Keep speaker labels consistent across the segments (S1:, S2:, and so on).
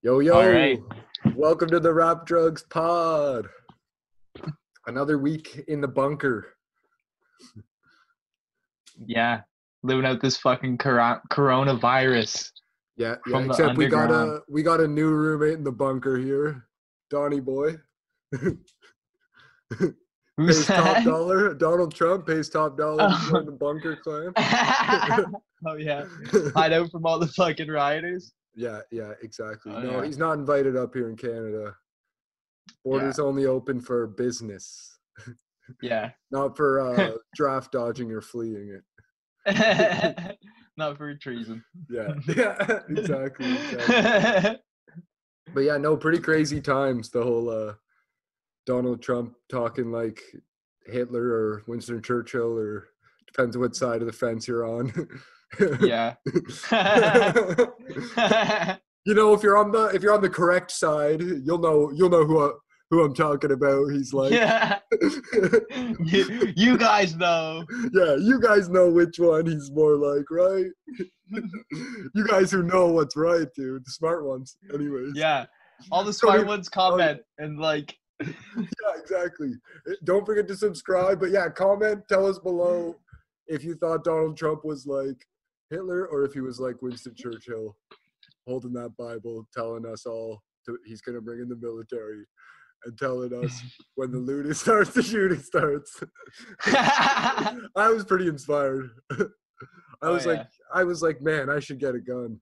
S1: Yo,
S2: All right.
S1: yo, welcome to the Rap Drugs Pod. Another week in the bunker.
S2: Yeah. Living out this fucking coronavirus
S1: Yeah,
S2: from the
S1: except
S2: underground.
S1: we got a new roommate in the bunker here. Donnie boy.
S2: Who's
S1: Pays top
S2: that?
S1: dollar. Donald Trump pays top dollar to
S2: Oh.
S1: join the bunker clan.
S2: Oh, yeah. Hide out from all the fucking rioters.
S1: Yeah, exactly.
S2: Oh,
S1: No,
S2: yeah.
S1: he's not invited up here in Canada.
S2: Yeah.
S1: Borders only open for business,
S2: Yeah.
S1: not for draft dodging or fleeing it.
S2: Not for treason.
S1: Yeah, exactly. But yeah, no, pretty crazy times. The whole Donald Trump talking like Hitler or Winston Churchill, or depends what side of the fence you're on.
S2: Yeah.
S1: You know, if you're on the correct side, you'll know who I'm talking about. He's like,
S2: Yeah. You guys know.
S1: yeah, you guys know which one he's more like, right? You guys who know what's right, dude, the smart ones. Anyways,
S2: Yeah. All the
S1: Don't
S2: smart
S1: even-
S2: ones comment and like,
S1: yeah, exactly. Don't forget to subscribe. But yeah, comment. Tell us below if you thought Donald Trump was like Hitler or if he was like Winston Churchill, holding that Bible, telling us all he's going to bring in the military and telling us when the looting starts, the shooting starts. I was pretty inspired. I was like, man, I should get a gun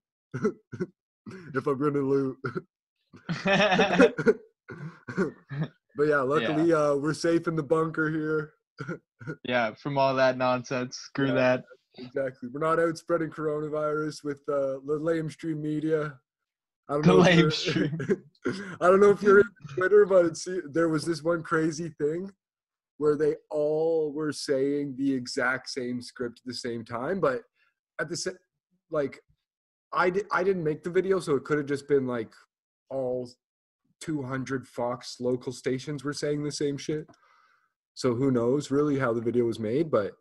S1: if I'm going to loot. But yeah, luckily we're safe in the bunker here.
S2: yeah, from all that nonsense. Screw
S1: Yeah.
S2: that.
S1: Exactly. We're not out spreading coronavirus with the lamestream media. I don't
S2: The
S1: know if
S2: lame
S1: you're,
S2: stream.
S1: I don't know if you're in Twitter, but there was this one crazy thing where they all were saying the exact same script at the same time, but at the same, like, I didn't make the video, so it could have just been like all 200 Fox local stations were saying the same shit. So who knows really how the video was made, but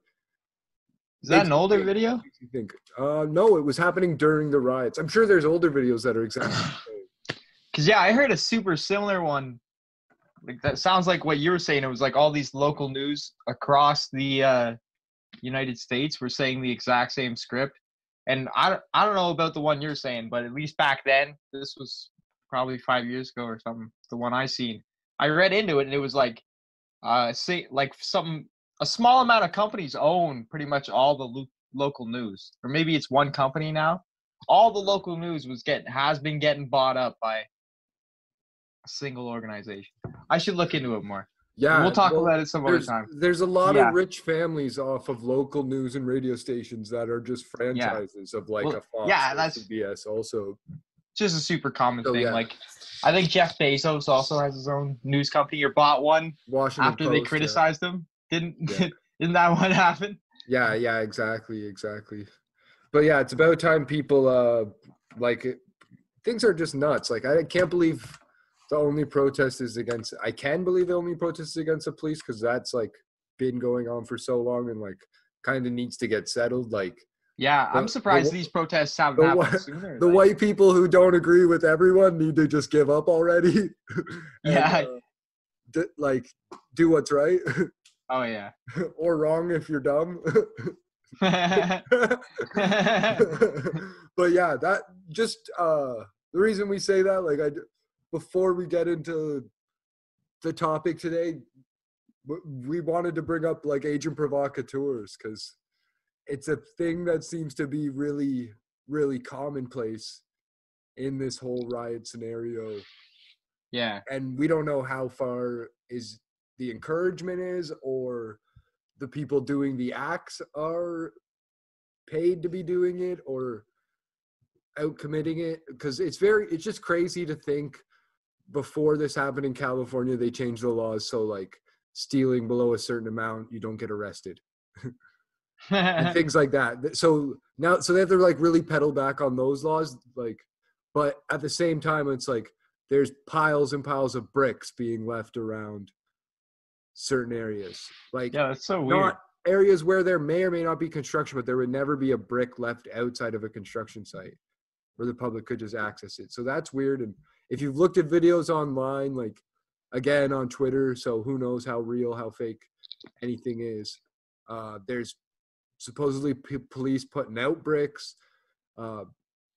S2: Is that an older video?
S1: makes you think. No, it was happening during the riots. I'm sure there's older videos that are exactly the same.
S2: Because, yeah, I heard a super similar one. Like that sounds like what you were saying. It was like all these local news across the United States were saying the exact same script. And I don't know about the one you're saying, but at least back then, this was probably 5 years ago or something, the one I seen. I read into it, and it was like, a small amount of companies own pretty much all the local news, or maybe it's one company now. All the local news has been getting bought up by a single organization. I should look into it more.
S1: Yeah,
S2: We'll talk about it some other time.
S1: There's a lot
S2: Yeah.
S1: of rich families off of local news and radio stations that are just franchises of like
S2: Well,
S1: a Fox
S2: yeah,
S1: or
S2: that's-
S1: CBS also.
S2: Just a super common
S1: So,
S2: thing.
S1: yeah.
S2: Like, I think Jeff Bezos also has his own news company, or bought one
S1: Washington
S2: after they
S1: Post,
S2: criticized him. Didn't
S1: Yeah.
S2: Isn't that what happened?
S1: Yeah, exactly. But yeah, it's about time people things are just nuts. Like, I can't believe the only protest is against. I can believe the only protest is against the police because that's like been going on for so long and like kind of needs to get settled. Like,
S2: Yeah, I'm surprised these protests haven't happened sooner.
S1: the white people who don't agree with everyone need to just give up already.
S2: Yeah.
S1: Do what's right
S2: Oh, yeah.
S1: or wrong if you're dumb.
S2: Yeah.
S1: But yeah, that just the reason we say that, like, before we get into the topic today, we wanted to bring up like Agent Provocateurs because it's a thing that seems to be really, really commonplace in this whole riot scenario. And we don't know how far is the encouragement is, or the people doing the acts are paid to be doing it or out committing it, because it's just crazy to think before this happened in California they changed the laws so like stealing below a certain amount you don't get arrested and things like that. So now they have to like really pedal back on those laws, like, but at the same time it's like there's piles and piles of bricks being left around certain areas, like,
S2: Yeah, that's so weird.
S1: not areas where there may or may not be construction, but there would never be a brick left outside of a construction site. where the public could just access it. So that's weird. And if you've looked at videos online, like again on Twitter, so who knows how real, how fake anything is. There's supposedly police putting out bricks,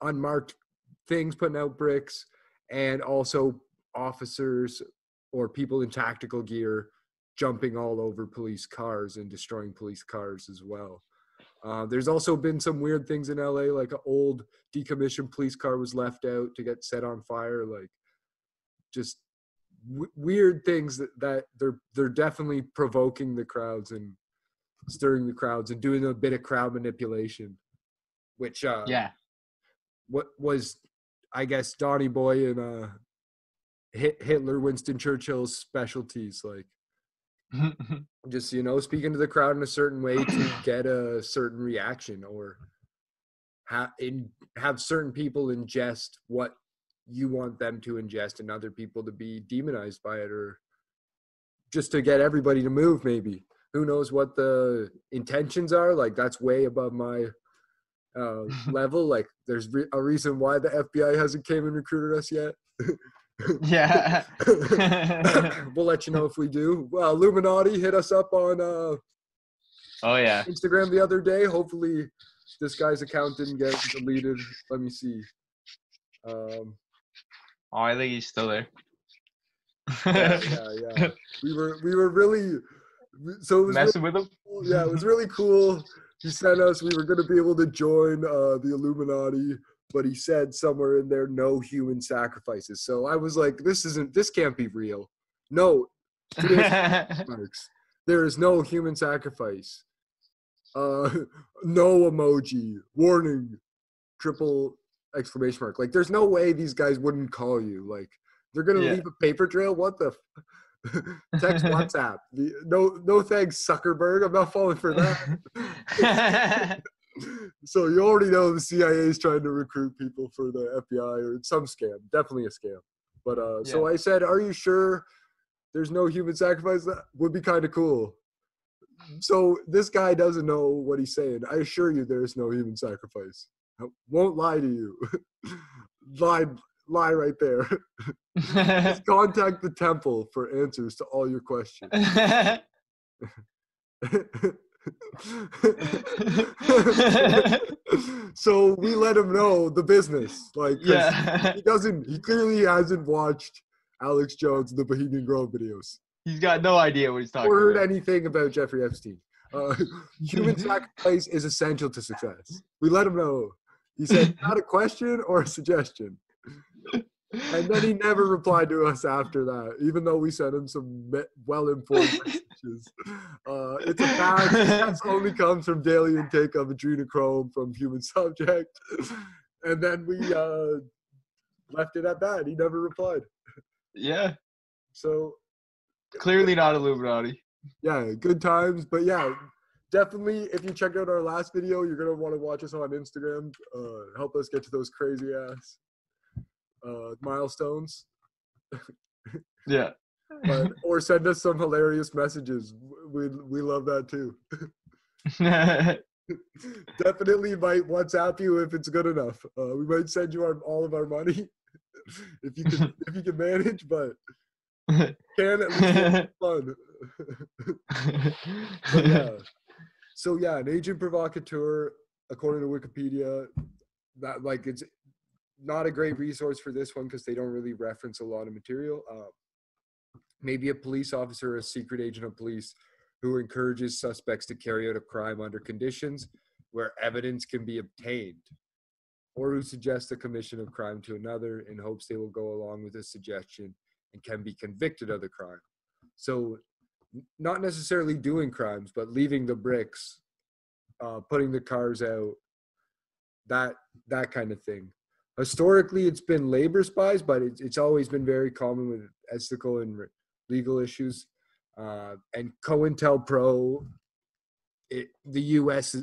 S1: unmarked things putting out bricks, and also officers or people in tactical gear jumping all over police cars and destroying police cars as well. There's also been some weird things in LA, like an old decommissioned police car was left out to get set on fire. Like just weird things that they're definitely provoking the crowds and stirring the crowds and doing a bit of crowd manipulation, which what was, I guess, Donny Boy and Hitler, Winston Churchill's specialties, like just, you know, speaking to the crowd in a certain way to get a certain reaction, or have certain people ingest what you want them to ingest and other people to be demonized by it, or just to get everybody to move. Maybe, who knows what the intentions are. Like that's way above my level. Like there's a reason why the FBI hasn't came and recruited us yet.
S2: Yeah.
S1: We'll let you know if we do. Well, Illuminati hit us up on Instagram the other day. Hopefully this guy's account didn't get deleted. Let me see.
S2: I think he's still there.
S1: Yeah. We were really, so it was
S2: messing
S1: really
S2: with him.
S1: cool. Yeah, it was really cool. He sent us, we were going to be able to join the Illuminati, but he said somewhere in there, no human sacrifices. So I was like, this can't be real. No, there is no human sacrifice. No emoji, warning, triple exclamation mark. Like, there's no way these guys wouldn't call you. Like, they're going to leave a paper trail? What the text WhatsApp. No thanks, Zuckerberg. I'm not falling for that. So you already know the CIA is trying to recruit people for the FBI, or it's some scam. Definitely a scam. But so I said, are you sure there's no human sacrifice? That would be kind of cool. So this guy doesn't know what he's saying. I assure you there's no human sacrifice. I won't lie to you. Lie right there. Just contact the temple for answers to all your questions. So we let him know the business. Like, he clearly hasn't watched Alex Jones and the Bohemian Grove videos.
S2: He's got no idea what he's talking about.
S1: Or heard anything about Jeffrey Epstein. Human sacrifice is essential to success. We let him know. He said, not a question or a suggestion. And then he never replied to us after that, even though we sent him some well-informed messages. It's a fact. That only comes from daily intake of adrenochrome from human subject. And then we left it at that. He never replied.
S2: Yeah.
S1: So
S2: clearly not Illuminati.
S1: Yeah, good times. But yeah, definitely, if you checked out our last video, you're going to want to watch us on Instagram. Help us get to those crazy ass milestones.
S2: Yeah.
S1: Or send us some hilarious messages. We love that too. Definitely might WhatsApp you if it's good enough. We might send you all of our money if you can manage, but can at least make it fun. But yeah. So yeah, an agent provocateur, according to Wikipedia, that like it's not a great resource for this one because they don't really reference a lot of material. Maybe a police officer or a secret agent of police who encourages suspects to carry out a crime under conditions where evidence can be obtained, or who suggests the commission of crime to another in hopes they will go along with the suggestion and can be convicted of the crime. So not necessarily doing crimes, but leaving the bricks, putting the cars out, that kind of thing. Historically, it's been labor spies, but it's always been very common with ethical and legal issues. And COINTELPRO, the U.S.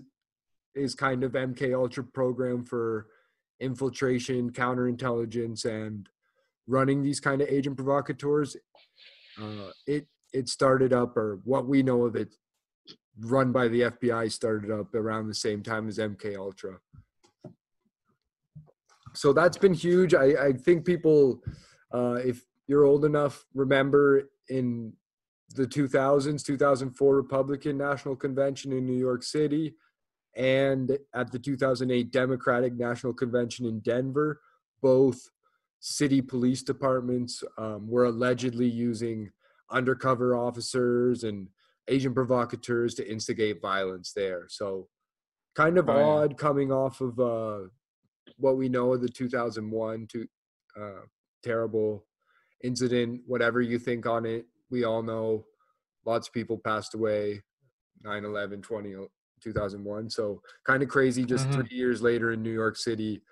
S1: is kind of MK Ultra program for infiltration, counterintelligence, and running these kind of agent provocateurs. It started up, or what we know of it, run by the FBI, started up around the same time as MK Ultra. So that's been huge. I think people, if you're old enough, remember in the 2004 Republican National Convention in New York City and at the 2008 Democratic National Convention in Denver, both city police departments were allegedly using undercover officers and agent provocateurs to instigate violence there. So kind of
S2: Oh yeah.
S1: odd coming off of what we know of the 2001 terrible incident. Whatever you think on it, we all know lots of people passed away 9/11 2001. So kind of crazy, just
S2: Hmm.
S1: 3 years later in New York City,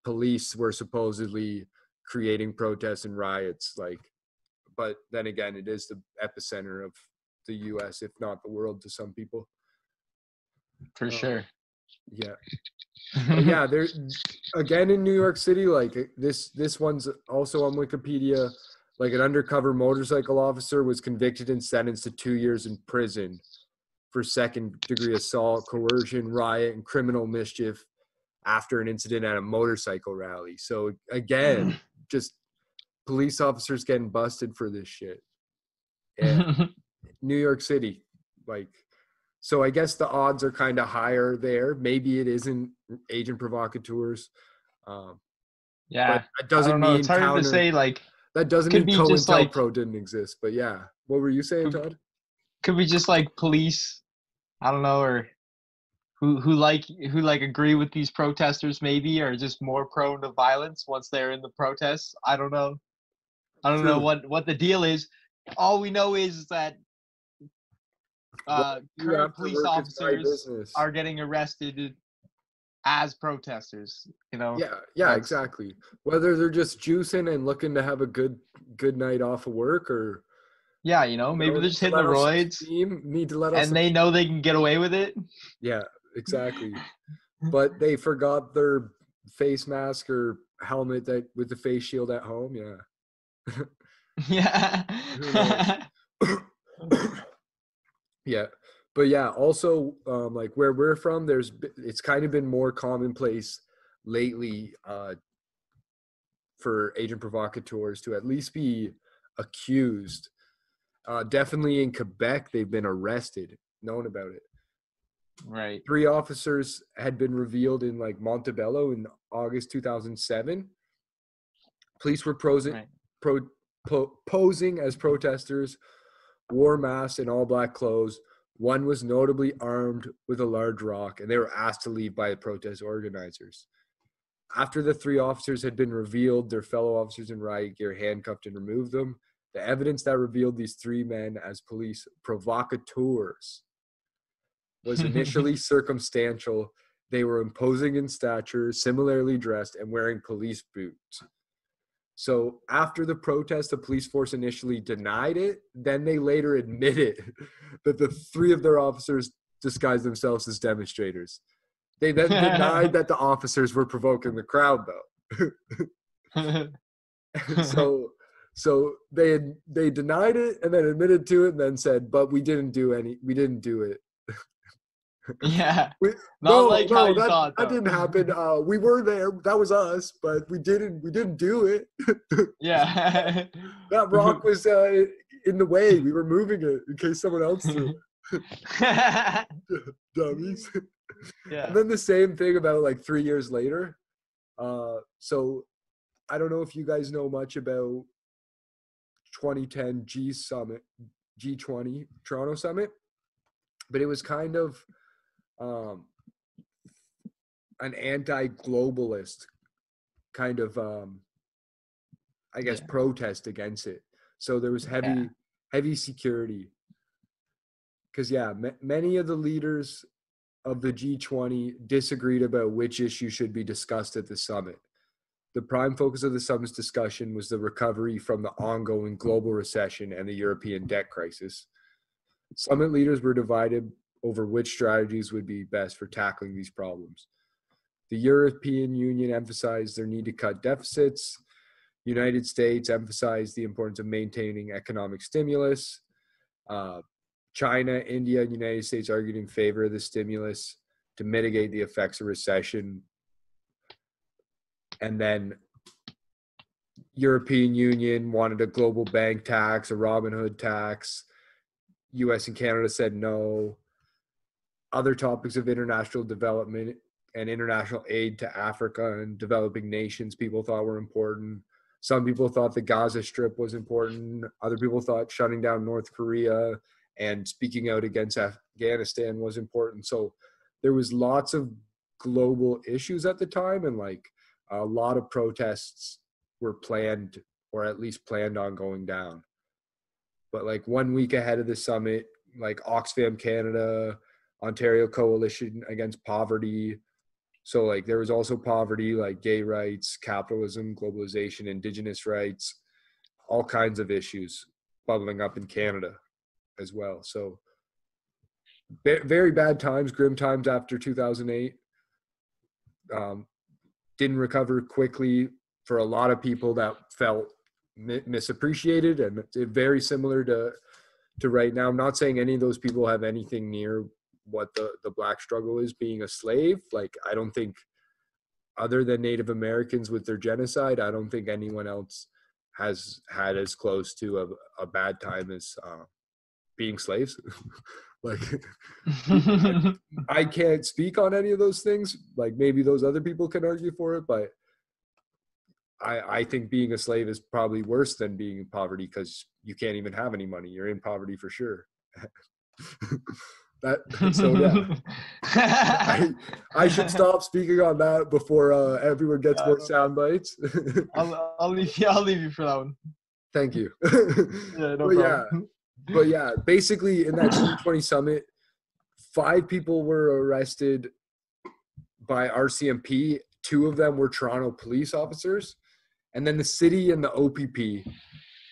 S1: police were supposedly creating protests and riots. Like, but then again, it is the epicenter of the US, if not the world, to some people.
S2: For sure.
S1: Yeah. But yeah, there again in New York City, like this one's also on Wikipedia. Like an undercover motorcycle officer was convicted and sentenced to 2 years in prison for second-degree assault, coercion, riot, and criminal mischief after an incident at a motorcycle rally. So again, just police officers getting busted for this shit. Yeah, New York City, like. So I guess the odds are kind of higher there. Maybe it isn't agent provocateurs, um, but
S2: Yeah.
S1: that
S2: I
S1: doesn't
S2: don't know. It's
S1: mean
S2: hard to say. Like,
S1: that doesn't
S2: could
S1: mean
S2: be just like
S1: COINTELPRO didn't exist. But yeah, what were you saying,
S2: could,
S1: Todd?
S2: could be just like police. I don't know, or who agree with these protesters maybe, or just more prone to violence once they're in the protests. I don't know. I don't know
S1: True.
S2: what the deal is. All we know is that
S1: What you
S2: current
S1: after
S2: police
S1: work is my
S2: officers
S1: business.
S2: are getting arrested as protesters. You know,
S1: Yeah,
S2: that's
S1: exactly. Whether they're just juicing and looking to have a good night off of work, or
S2: yeah. You know, maybe they're
S1: need
S2: just
S1: to
S2: hitting the
S1: let off some
S2: roids,
S1: steam. Need to let off
S2: and
S1: some.
S2: they know they can get away with it.
S1: Yeah, exactly. But they forgot their face mask or helmet that with the face shield at home. Yeah.
S2: Yeah.
S1: Who knows? Yeah. But yeah, also like where we're from, it's kind of been more commonplace lately for agent provocateurs to at least be accused. Definitely in Quebec, they've been arrested, known about it.
S2: Right.
S1: 3 officers had been revealed in like Montebello in August 2007. Police were
S2: Right.
S1: posing as protesters, wore masks and all black clothes. One was notably armed with a large rock, and they were asked to leave by the protest organizers. After the 3 officers had been revealed, their fellow officers in riot gear handcuffed and removed them. The evidence that revealed these 3 men as police provocateurs was initially circumstantial. They were imposing in stature, similarly dressed, and wearing police boots. So after the protest, the police force initially denied it. Then they later admitted that the 3 of their officers disguised themselves as demonstrators. They then denied that the officers were provoking the crowd, though. so they denied it and then admitted to it and then said, "But we didn't do it."
S2: Yeah.
S1: We,
S2: Not
S1: no,
S2: like how you
S1: that
S2: thought though.
S1: didn't happen. We were there. That was us, but we didn't do it.
S2: Yeah.
S1: That rock was in the way. We were moving it in case someone else threw it. Dummies. And
S2: Yeah.
S1: then the same thing about like 3 years later. So I don't know if you guys know much about 2010 G20 Toronto Summit, but it was kind of an anti-globalist kind of I guess
S2: Yeah.
S1: protest against it. So there was
S2: Yeah.
S1: heavy security because many of the leaders of the G20 disagreed about which issue should be discussed at the summit. The prime focus of the summit's discussion was the recovery from the ongoing global recession and the European debt crisis. Summit leaders were divided over which strategies would be best for tackling these problems. The European Union emphasized their need to cut deficits. United States emphasized the importance of maintaining economic stimulus. China, India, and United States argued in favor of the stimulus to mitigate the effects of recession. And then European Union wanted a global bank tax, a Robin Hood tax. US and Canada said no. Other topics of international development and international aid to Africa and developing nations people thought were important. Some people thought the Gaza Strip was important. Other people thought shutting down North Korea and speaking out against Afghanistan was important. So there was lots of global issues at the time, and like a lot of protests were planned, or at least planned on going down. But like 1 week ahead of the summit, like Oxfam Canada, Ontario Coalition Against Poverty. So like there was also poverty, like gay rights, capitalism, globalization, indigenous rights, all kinds of issues bubbling up in Canada as well. So very bad times, grim times after 2008. Didn't recover quickly for a lot of people that felt misappreciated, and very similar to right now. I'm not saying any of those people have anything near what the Black struggle is, being a slave. Like, I don't think, other than Native Americans with their genocide, I don't think anyone else has had as close to a bad time as being slaves. Like, I can't speak on any of those things. Like, maybe those other people can argue for it, but I think being a slave is probably worse than being in poverty, because you can't even have any money. You're in poverty for sure. So yeah, I should stop speaking on that before everyone gets more sound bites.
S2: I'll leave you for that one.
S1: Thank you.
S2: Yeah, no problem.
S1: But yeah, basically in that 2020 summit, 5 people were arrested by RCMP. 2 of them were Toronto police officers. And then the city and the OPP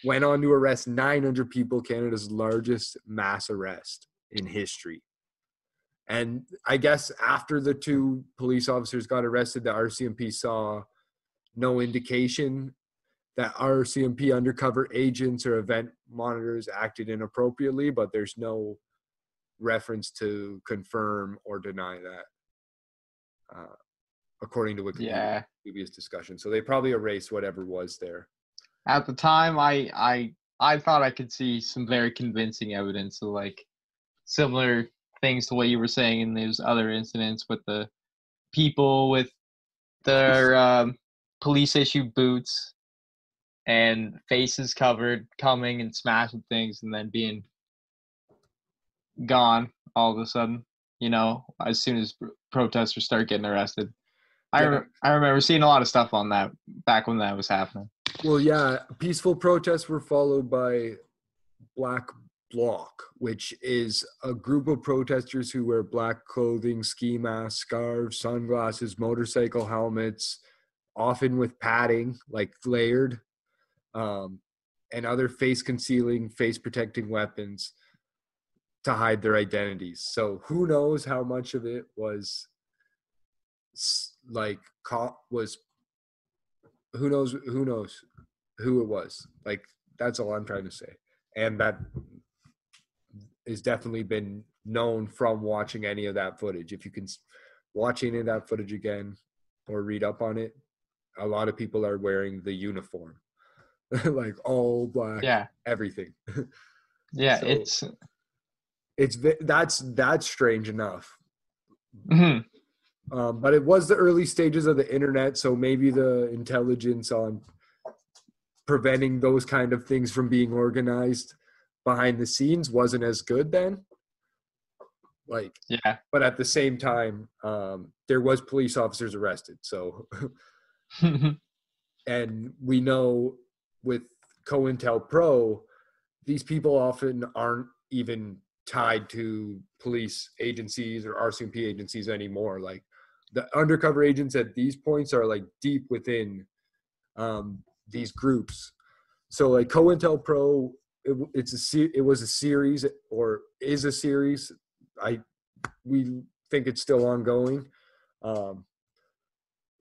S1: went on to arrest 900 people, Canada's largest mass arrest in history. And I guess after the 2 police officers got arrested, the RCMP saw no indication that RCMP undercover agents or event monitors acted inappropriately, but there's no reference to confirm or deny that, according to Wikipedia previous discussion. So they probably erased whatever was there.
S2: At the time, I thought I could see some very convincing evidence of like similar things to what you were saying in those other incidents with the people with their police issued boots and faces covered coming and smashing things and then being gone all of a sudden, you know, as soon as protesters start getting arrested. I remember seeing a lot of stuff on that back when that was happening.
S1: Well, yeah, peaceful protests were followed by Black Bloc, which is a group of protesters who wear black clothing, ski masks, scarves, sunglasses, motorcycle helmets, often with padding, like layered, and other face-concealing, face-protecting weapons to hide their identities. So who knows how much of it was like who knows who it was. Like, that's all I'm trying to say. And that has definitely been known from watching any of that footage. If you can watch any of that footage again or read up on it, a lot of people are wearing the uniform. Like all black, everything.
S2: Yeah,
S1: so that's strange enough.
S2: Mm-hmm.
S1: But it was the early stages of the internet, so maybe the intelligence on preventing those kind of things from being organized behind the scenes wasn't as good then. Like, but at the same time, there was police officers arrested. So, and we know with COINTELPRO, these people often aren't even tied to police agencies or RCMP agencies anymore. Like, the undercover agents at these points are like deep within these groups. So like COINTELPRO, it was a series, or is a series. We think it's still ongoing,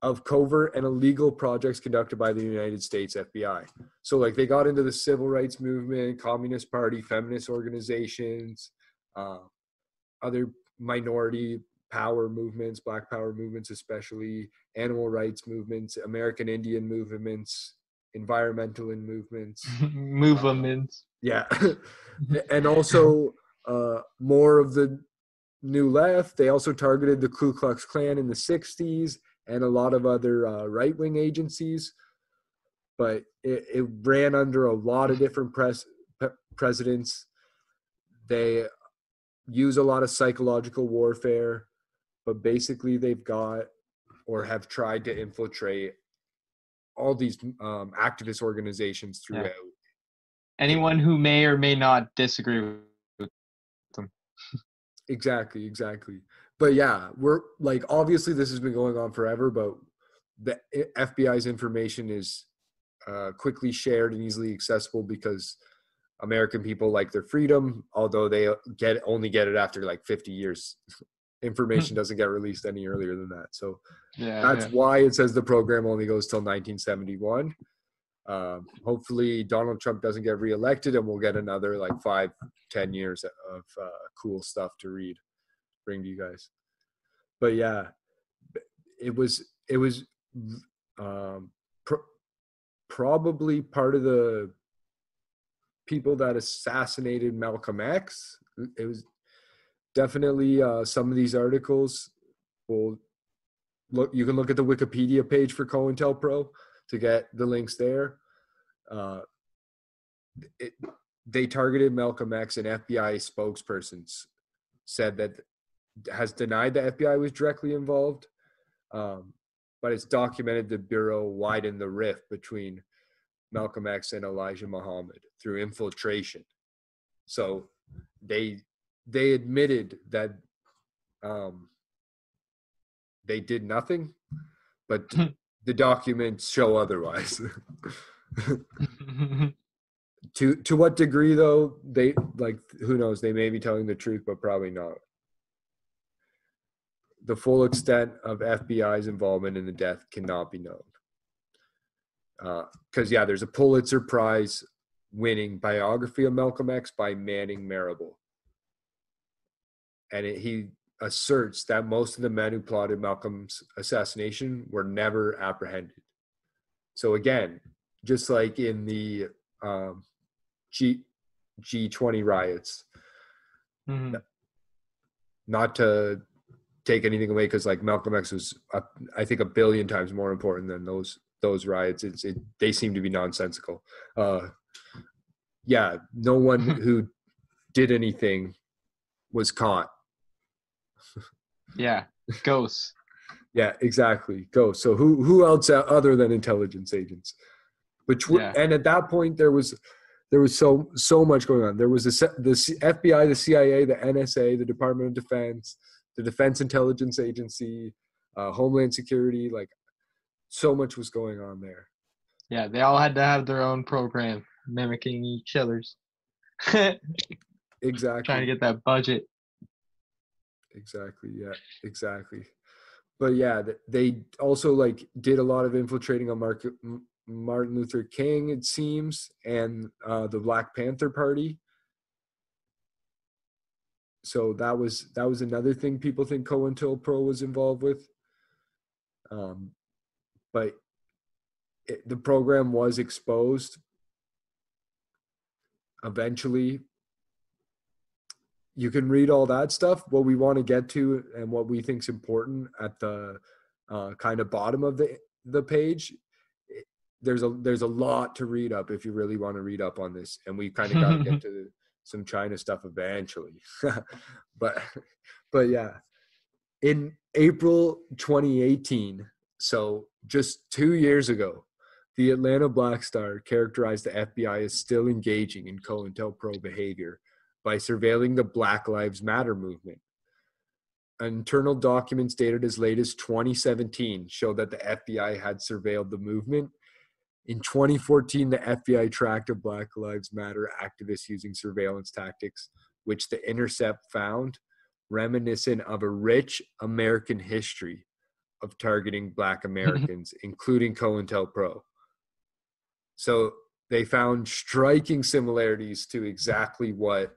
S1: of covert and illegal projects conducted by the United States FBI. So like they got into the civil rights movement, Communist Party, feminist organizations, other minority power movements, Black power movements, especially animal rights movements, American Indian movements, environmental movements.
S2: Movements.
S1: Yeah. And also more of the New Left. They also targeted the Ku Klux Klan in the 60s and a lot of other right-wing agencies. But it ran under a lot of different presidents. They use a lot of psychological warfare, but basically they've got or have tried to infiltrate all these activist organizations throughout.
S2: Yeah. Anyone who may or may not disagree with them.
S1: Exactly. But yeah, we're like, obviously this has been going on forever, but the FBI's information is quickly shared and easily accessible because American people like their freedom, although they only get it after like 50 years. Information doesn't get released any earlier than that. So that's why it says the program only goes till 1971. Hopefully Donald Trump doesn't get reelected and we'll get another like 5-10 years of cool stuff to bring to you guys. But yeah, it was probably part of the people that assassinated Malcolm X. It was definitely some of these articles will look. You can look at the Wikipedia page for COINTELPRO to get the links there. They targeted Malcolm X, and FBI spokespersons said that has denied the FBI was directly involved, but it's documented the Bureau widened the rift between Malcolm X and Elijah Muhammad through infiltration. So they admitted that they did nothing, but the documents show otherwise. To what degree, though, they like, who knows? They may be telling the truth, but probably not. The full extent of FBI's involvement in the death cannot be known. Because there's a Pulitzer Prize winning biography of Malcolm X by Manning Marable, and he asserts that most of the men who plotted Malcolm's assassination were never apprehended. So again, just like in the G20 riots, not to take anything away, because like Malcolm X was, I think, 1 billion times more important than those riots. They seem to be nonsensical. No one who did anything was caught.
S2: Yeah, ghosts.
S1: Yeah, exactly. Ghosts. So who else other than intelligence agents? And at that point there was so much going on. There was the FBI, the CIA, the NSA, the Department of Defense, the Defense Intelligence Agency, Homeland Security. Like, so much was going on there.
S2: Yeah, they all had to have their own program mimicking each other's.
S1: Exactly.
S2: Trying to get that budget.
S1: Exactly. Yeah, exactly. But yeah, they also like did a lot of infiltrating on Martin Luther King, it seems, and the Black Panther Party. So that was another thing people think COINTELPRO was involved with. But the program was exposed eventually. You can read all that stuff. What we want to get to and what we think is important at the kind of bottom of the page, there's a lot to read up if you really want to read up on this. And we kind of got to get to some China stuff eventually. but yeah, in April 2018, so just 2 years ago, the Atlanta Black Star characterized the FBI as still engaging in COINTELPRO behavior by surveilling the Black Lives Matter movement. Internal documents dated as late as 2017 show that the FBI had surveilled the movement. In 2014, the FBI tracked a Black Lives Matter activist using surveillance tactics, which The Intercept found reminiscent of a rich American history of targeting Black Americans, including COINTELPRO. So they found striking similarities to exactly what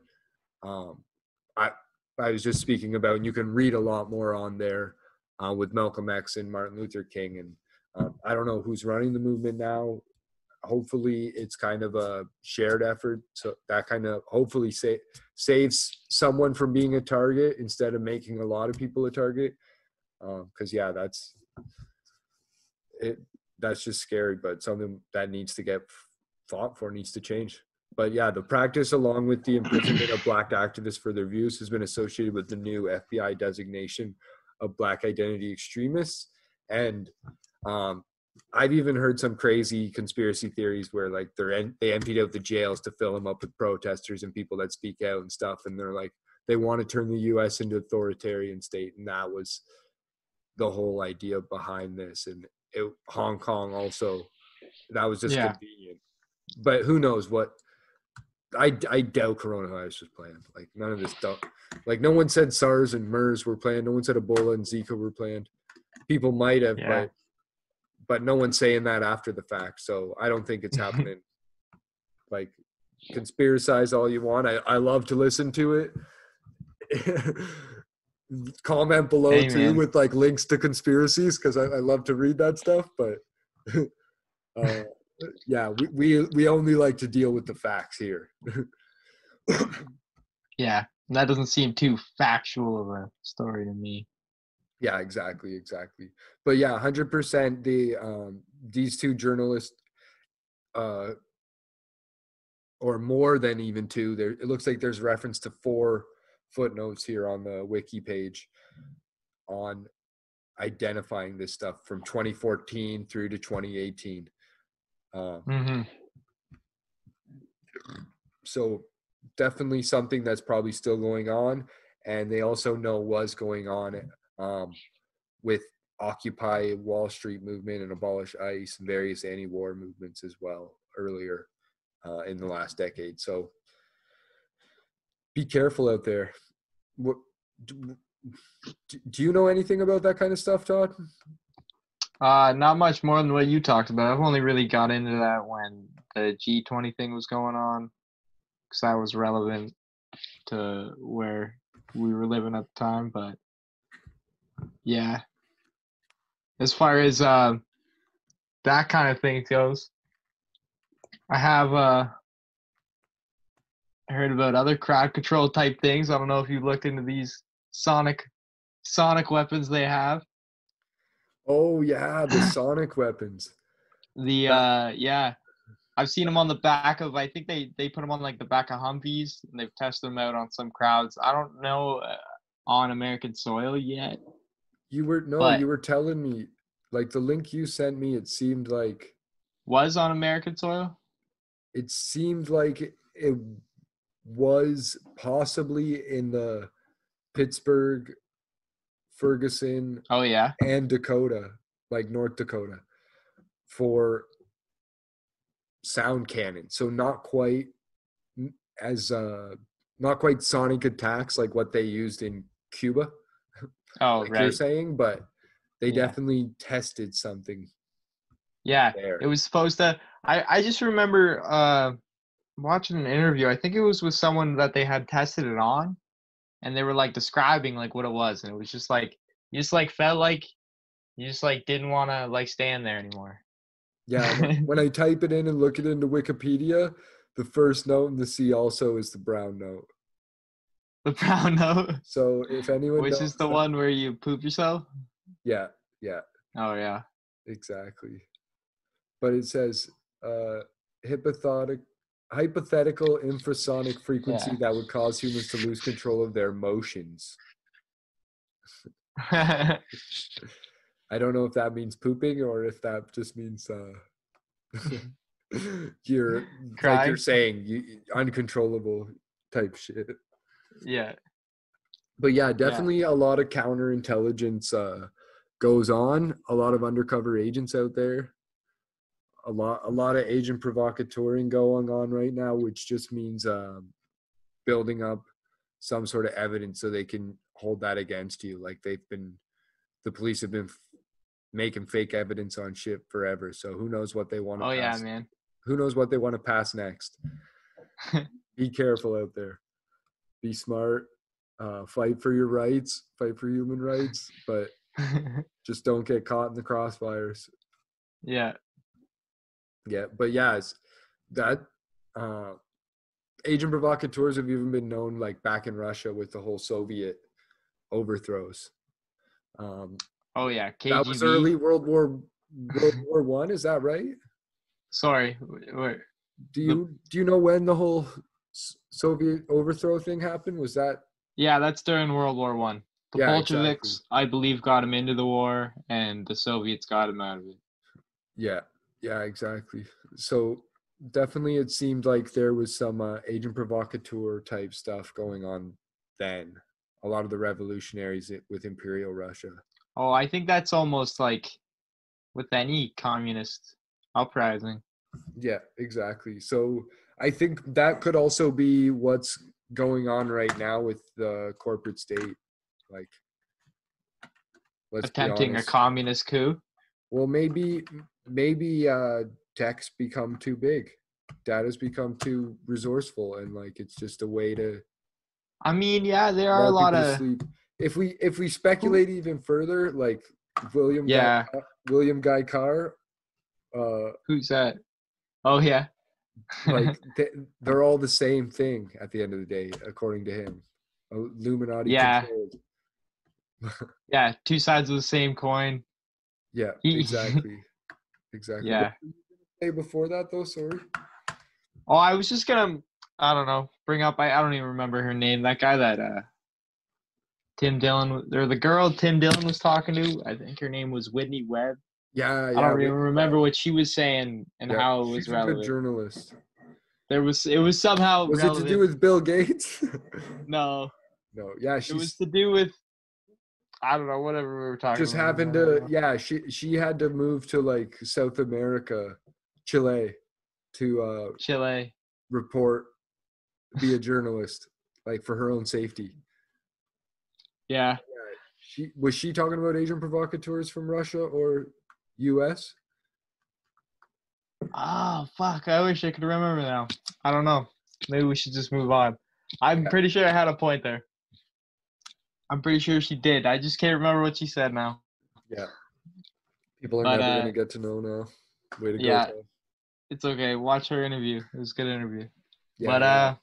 S1: I was just speaking about, and you can read a lot more on there with Malcolm X and Martin Luther King. And I don't know who's running the movement now. Hopefully it's kind of a shared effort. So that kind of hopefully saves someone from being a target instead of making a lot of people a target. Because yeah, that's it. That's just scary, but something that needs to get fought for, needs to change. But yeah, the practice, along with the imprisonment of Black activists for their views, has been associated with the new FBI designation of Black identity extremists. And I've even heard some crazy conspiracy theories where like they emptied out the jails to fill them up with protesters and people that speak out and stuff. And they're like, they want to turn the U.S. into authoritarian state. And that was the whole idea behind this. And Hong Kong also, that was just convenient. But who knows what, I doubt coronavirus was planned. Like none of this stuff. Like no one said SARS and MERS were planned. No one said Ebola and Zika were planned. People might have, but no one's saying that after the fact. So I don't think it's happening. Like conspiracize all you want. I love to listen to it. Comment below too with like links to conspiracies because I love to read that stuff. But yeah, we only like to deal with the facts here.
S2: Yeah, that doesn't seem too factual of a story to me.
S1: Yeah, exactly. But yeah, 100%. These two journalists, or more than even two. There, it looks like there's reference to 4 footnotes here on the wiki page on identifying this stuff from 2014 through to 2018. So definitely something that's probably still going on, and they also know was going on with Occupy Wall Street movement and Abolish ICE and various anti-war movements as well earlier in the last decade. So be careful out there. What, do you know anything about that kind of stuff, Todd?
S2: Not much more than what you talked about. I've only really got into that when the G20 thing was going on, because that was relevant to where we were living at the time. But yeah, as far as that kind of thing goes, I have heard about other crowd control type things. I don't know if you looked into these sonic weapons they have.
S1: Oh yeah, the sonic weapons.
S2: Yeah, I've seen them on the back of, I think they put them on like the back of Humvees, and they've tested them out on some crowds. I don't know on American soil yet.
S1: You were telling me, like the link you sent me, it seemed like
S2: was on American soil.
S1: It seemed like it was possibly in the Pittsburgh, Ferguson, and Dakota, like North Dakota, for sound cannon. So not quite sonic attacks like what they used in Cuba. Like you're saying, but they definitely tested something.
S2: Yeah,
S1: there.
S2: It was supposed to. I just remember watching an interview. I think it was with someone that they had tested it on, and they were like describing like what it was, and it was just like you just like felt like you just like didn't want to like stand there anymore.
S1: Yeah, when I type it in and look it into Wikipedia, the first note in the C also is the brown note.
S2: The brown note.
S1: So if anyone
S2: which
S1: knows
S2: is the one where you poop yourself?
S1: Yeah.
S2: Oh yeah.
S1: Exactly. But it says hypothetical infrasonic frequency that would cause humans to lose control of their motions. I don't know if that means pooping or if that just means you're crying. Like you're saying, uncontrollable type shit.
S2: Yeah.
S1: But yeah, definitely a lot of counterintelligence goes on. A lot of undercover agents out there. A lot of agent provocateuring going on right now, which just means building up some sort of evidence so they can hold that against you. Like the police have been making fake evidence on shit forever. So who knows what they want to pass.
S2: Yeah, man.
S1: Who knows what they want to pass next. Be careful out there. Be smart. fight for your rights, fight for human rights, but just don't get caught in the crossfires.
S2: Yeah.
S1: Yeah, but yeah, it's that agent provocateurs have even been known like back in Russia with the whole Soviet overthrows.
S2: Oh yeah,
S1: That was
S2: KGB.
S1: early World War One. Is that right?
S2: Sorry,
S1: Do you know when the whole Soviet overthrow thing happened? Was that?
S2: yeah, that's during World War One. The
S1: Yeah,
S2: Bolsheviks,
S1: exactly.
S2: I believe, got him into the war, and the Soviets got him out of it.
S1: Yeah, exactly. So definitely, it seemed like there was some agent provocateur type stuff going on then. A lot of the revolutionaries with Imperial Russia.
S2: Oh, I think that's almost like with any communist uprising.
S1: Yeah, exactly. So I think that could also be what's going on right now with the corporate state. Like, let's be
S2: Attempting a
S1: honest.
S2: communist coup.
S1: Well, maybe tech's become too big, data's become too resourceful, and like it's just a way to
S2: I mean, yeah, there are a
S1: lull
S2: lot
S1: people to
S2: of
S1: sleep. If we speculate even further, like William
S2: yeah.
S1: Guy Carr,
S2: Who's that? Oh yeah.
S1: like they're all the same thing at the end of the day, according to him. Illuminati
S2: Yeah,
S1: controlled.
S2: yeah. Two sides of the same coin.
S1: Yeah,
S2: He,
S1: exactly. What
S2: yeah.
S1: did you say before that though? Sorry.
S2: Oh, I was just gonna, I don't know, bring up. I don't even remember her name. That guy that Tim Dillon, or the girl Tim Dillon was talking to. I think her name was Whitney Webb.
S1: Yeah,
S2: I
S1: yeah.
S2: don't even remember what she was saying and
S1: Yeah,
S2: how it was
S1: she's a good
S2: relevant.
S1: journalist.
S2: It was somehow
S1: Was it to do
S2: relevant.
S1: with Bill Gates?
S2: No,
S1: No. Yeah,
S2: it was
S1: she's
S2: to do with, I don't know, whatever we were talking
S1: just
S2: about.
S1: happened to. Yeah, she had to move to like South America, Chile, to
S2: Chile.
S1: report, be a journalist, like for her own safety.
S2: Yeah.
S1: She talking about Asian provocateurs from Russia or U.S.?
S2: Oh fuck! I wish I could remember now. I don't know. Maybe we should just move on. I'm pretty sure I had a point there. I'm pretty sure she did. I just can't remember what she said now.
S1: Yeah, people are
S2: But
S1: never gonna get to know now. Way to go,
S2: yeah,
S1: Todd.
S2: it's okay. Watch her interview. It was a good interview.
S1: Yeah,
S2: But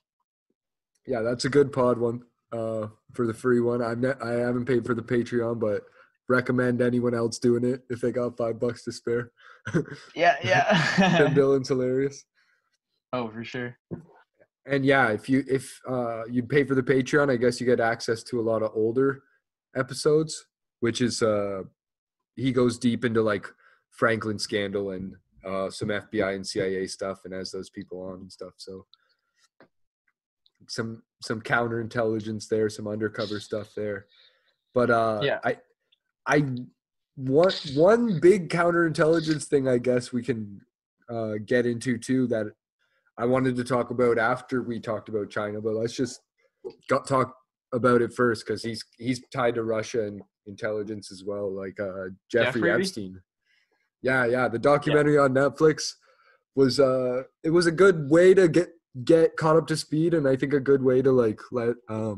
S1: yeah, that's a good pod one. For the free one, I haven't paid for the Patreon, but recommend anyone else doing it if they got $5 to spare.
S2: yeah,
S1: Tim
S2: yeah.
S1: Dillon's hilarious.
S2: Oh, for sure.
S1: And yeah, if you pay for the Patreon, I guess you get access to a lot of older episodes, which is he goes deep into like Franklin scandal and some FBI and CIA stuff, and has those people on and stuff. So some counterintelligence there, some undercover stuff there. But
S2: Yeah.
S1: I one big counterintelligence thing I guess we can get into too that I wanted to talk about after we talked about China, but let's just talk about it first because he's tied to Russia and intelligence as well, like Jeffrey Epstein. Yeah, the documentary on Netflix was it was a good way to get caught up to speed, and I think a good way to like let the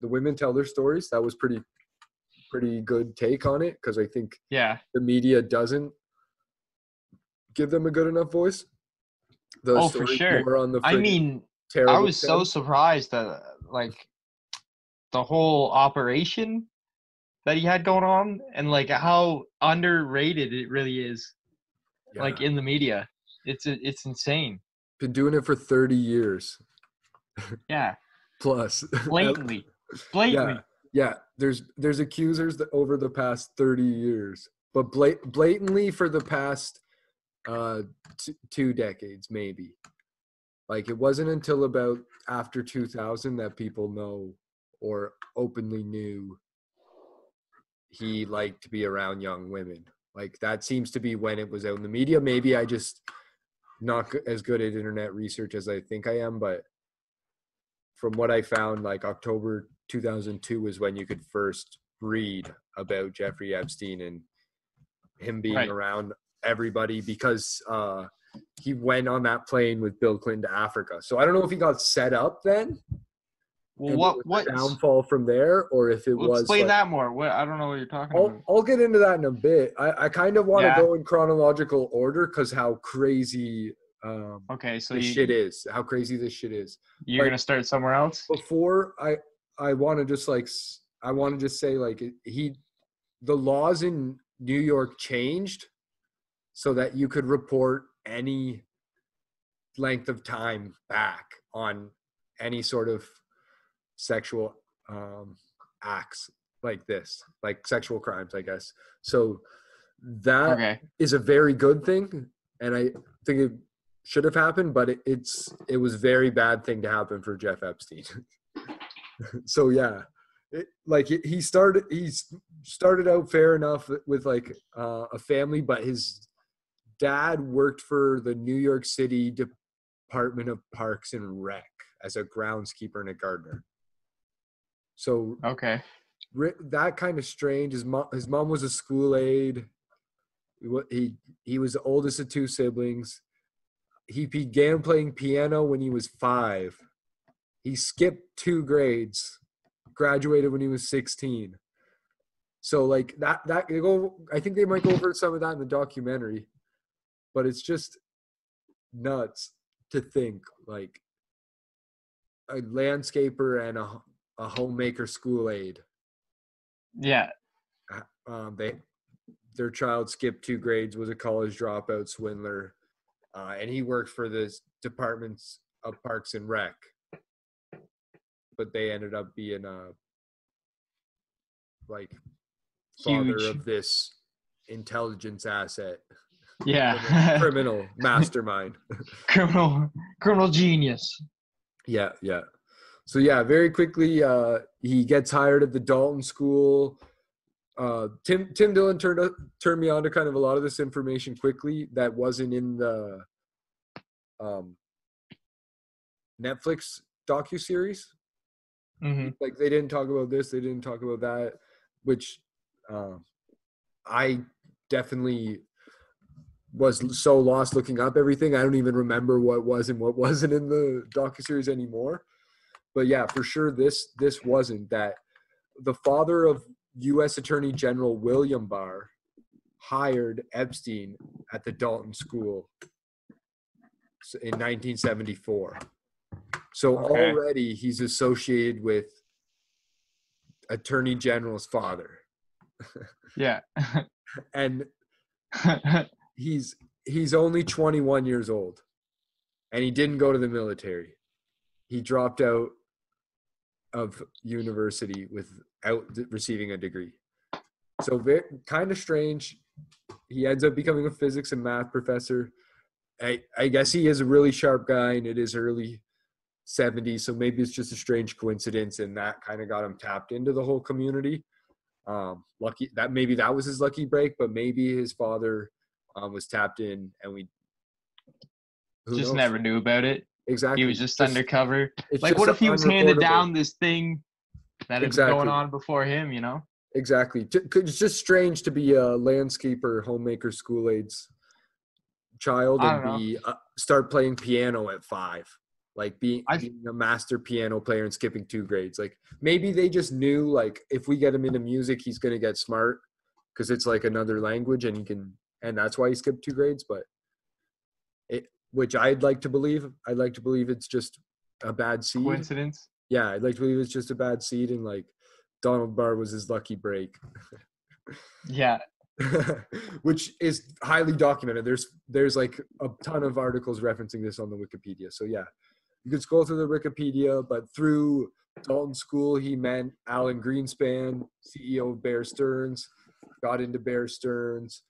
S1: women tell their stories. That was pretty good take on it because I think
S2: Yeah.
S1: the media doesn't give them a good enough voice. The
S2: For
S1: story
S2: sure.
S1: more on the
S2: I mean, I
S1: terrible
S2: was so
S1: side.
S2: surprised that like the whole operation that he had going on and like how underrated it really is.
S1: Yeah.
S2: Like in the media. It's insane.
S1: Been doing it for 30 years.
S2: Yeah.
S1: Plus.
S2: Blatantly.
S1: Yeah. There's accusers that over the past 30 years, but blatantly for the past 2 decades maybe. Like it wasn't until about after 2000 that people know or openly knew he liked to be around young women. Like that seems to be when it was out in the media. Maybe I just not as good at internet research as I think I am, but from what I found, like October 2002 was when you could first read about Jeffrey Epstein and him being around everybody because he went on that plane with Bill Clinton to Africa. So I don't know if he got set up then,
S2: Well,
S1: and it was
S2: what?
S1: the downfall from there, or if it
S2: Well,
S1: was
S2: explain
S1: like,
S2: that more. What? I don't know what you're talking about.
S1: I'll get into that in a bit. I kind of want to
S2: Yeah.
S1: go in chronological order because how crazy
S2: Okay, so
S1: this shit is. How crazy this shit is.
S2: you're
S1: Like
S2: gonna start somewhere else.
S1: before, I want to just say like the laws in New York changed so that you could report any length of time back on any sort of sexual acts like this, like sexual crimes, I guess. So that
S2: Okay.
S1: is a very good thing, and I think it should have happened, but it was a very bad thing to happen for Jeff Epstein. So yeah, he started out fair enough with like a family, but his dad worked for the New York City Department of Parks and Rec as a groundskeeper and a gardener. So
S2: Okay.
S1: that kind of strange. His mom was a school aide. He was the oldest of two siblings. He began playing piano when he was 5. He skipped 2 grades, graduated when he was 16. So like that I think they might go over some of that in the documentary, but it's just nuts to think like a landscaper and a homemaker school aide.
S2: Yeah.
S1: Their child skipped 2 grades, was a college dropout swindler, and he worked for the departments of Parks and Rec. But they ended up being like father
S2: Huge.
S1: of this intelligence asset.
S2: Yeah.
S1: Criminal mastermind.
S2: criminal genius.
S1: Yeah. So yeah, very quickly he gets hired at the Dalton School. Tim Dillon turned me on to kind of a lot of this information quickly that wasn't in the Netflix docuseries.
S2: Mm-hmm.
S1: Like they didn't talk about this, they didn't talk about that, which I definitely was so lost looking up everything. I don't even remember what was and what wasn't in the docuseries anymore. But yeah, for sure this wasn't that. The father of U.S. Attorney General William Barr hired Epstein at the Dalton School in 1974. So
S2: Okay.
S1: already he's associated with Attorney General's father.
S2: Yeah.
S1: And he's only 21 years old, and he didn't go to the military. He dropped out of university without receiving a degree. So kind of strange. He ends up becoming a physics and math professor. I guess he is a really sharp guy, and it is early 70s, so maybe it's just a strange coincidence, and that kind of got him tapped into the whole community. Lucky that maybe that was his lucky break, but maybe his father was tapped in, and who
S2: Just
S1: knows?
S2: never knew about it.
S1: Exactly.
S2: He was just undercover.
S1: It's
S2: Like,
S1: just
S2: what if he was handed
S1: unreportable.
S2: down this thing that had been going
S1: Exactly.
S2: on before him, you know?
S1: Exactly. It's just strange to be a landscaper, homemaker, school aide's child
S2: I
S1: and
S2: don't know.
S1: start playing piano at 5. Like being
S2: I
S1: a master piano player and skipping 2 grades. Like maybe they just knew like if we get him into music, he's going to get smart because it's like another language and that's why he skipped 2 grades. But which I'd like to believe. I'd like to believe it's just a bad seed.
S2: coincidence.
S1: Yeah, I'd like to believe it's just a bad seed and like Donald Barr was his lucky break.
S2: Yeah.
S1: Which is highly documented. There's like a ton of articles referencing this on the Wikipedia. So yeah, you could scroll through the Wikipedia, but through Dalton School, he met Alan Greenspan, CEO of Bear Stearns, got into Bear Stearns.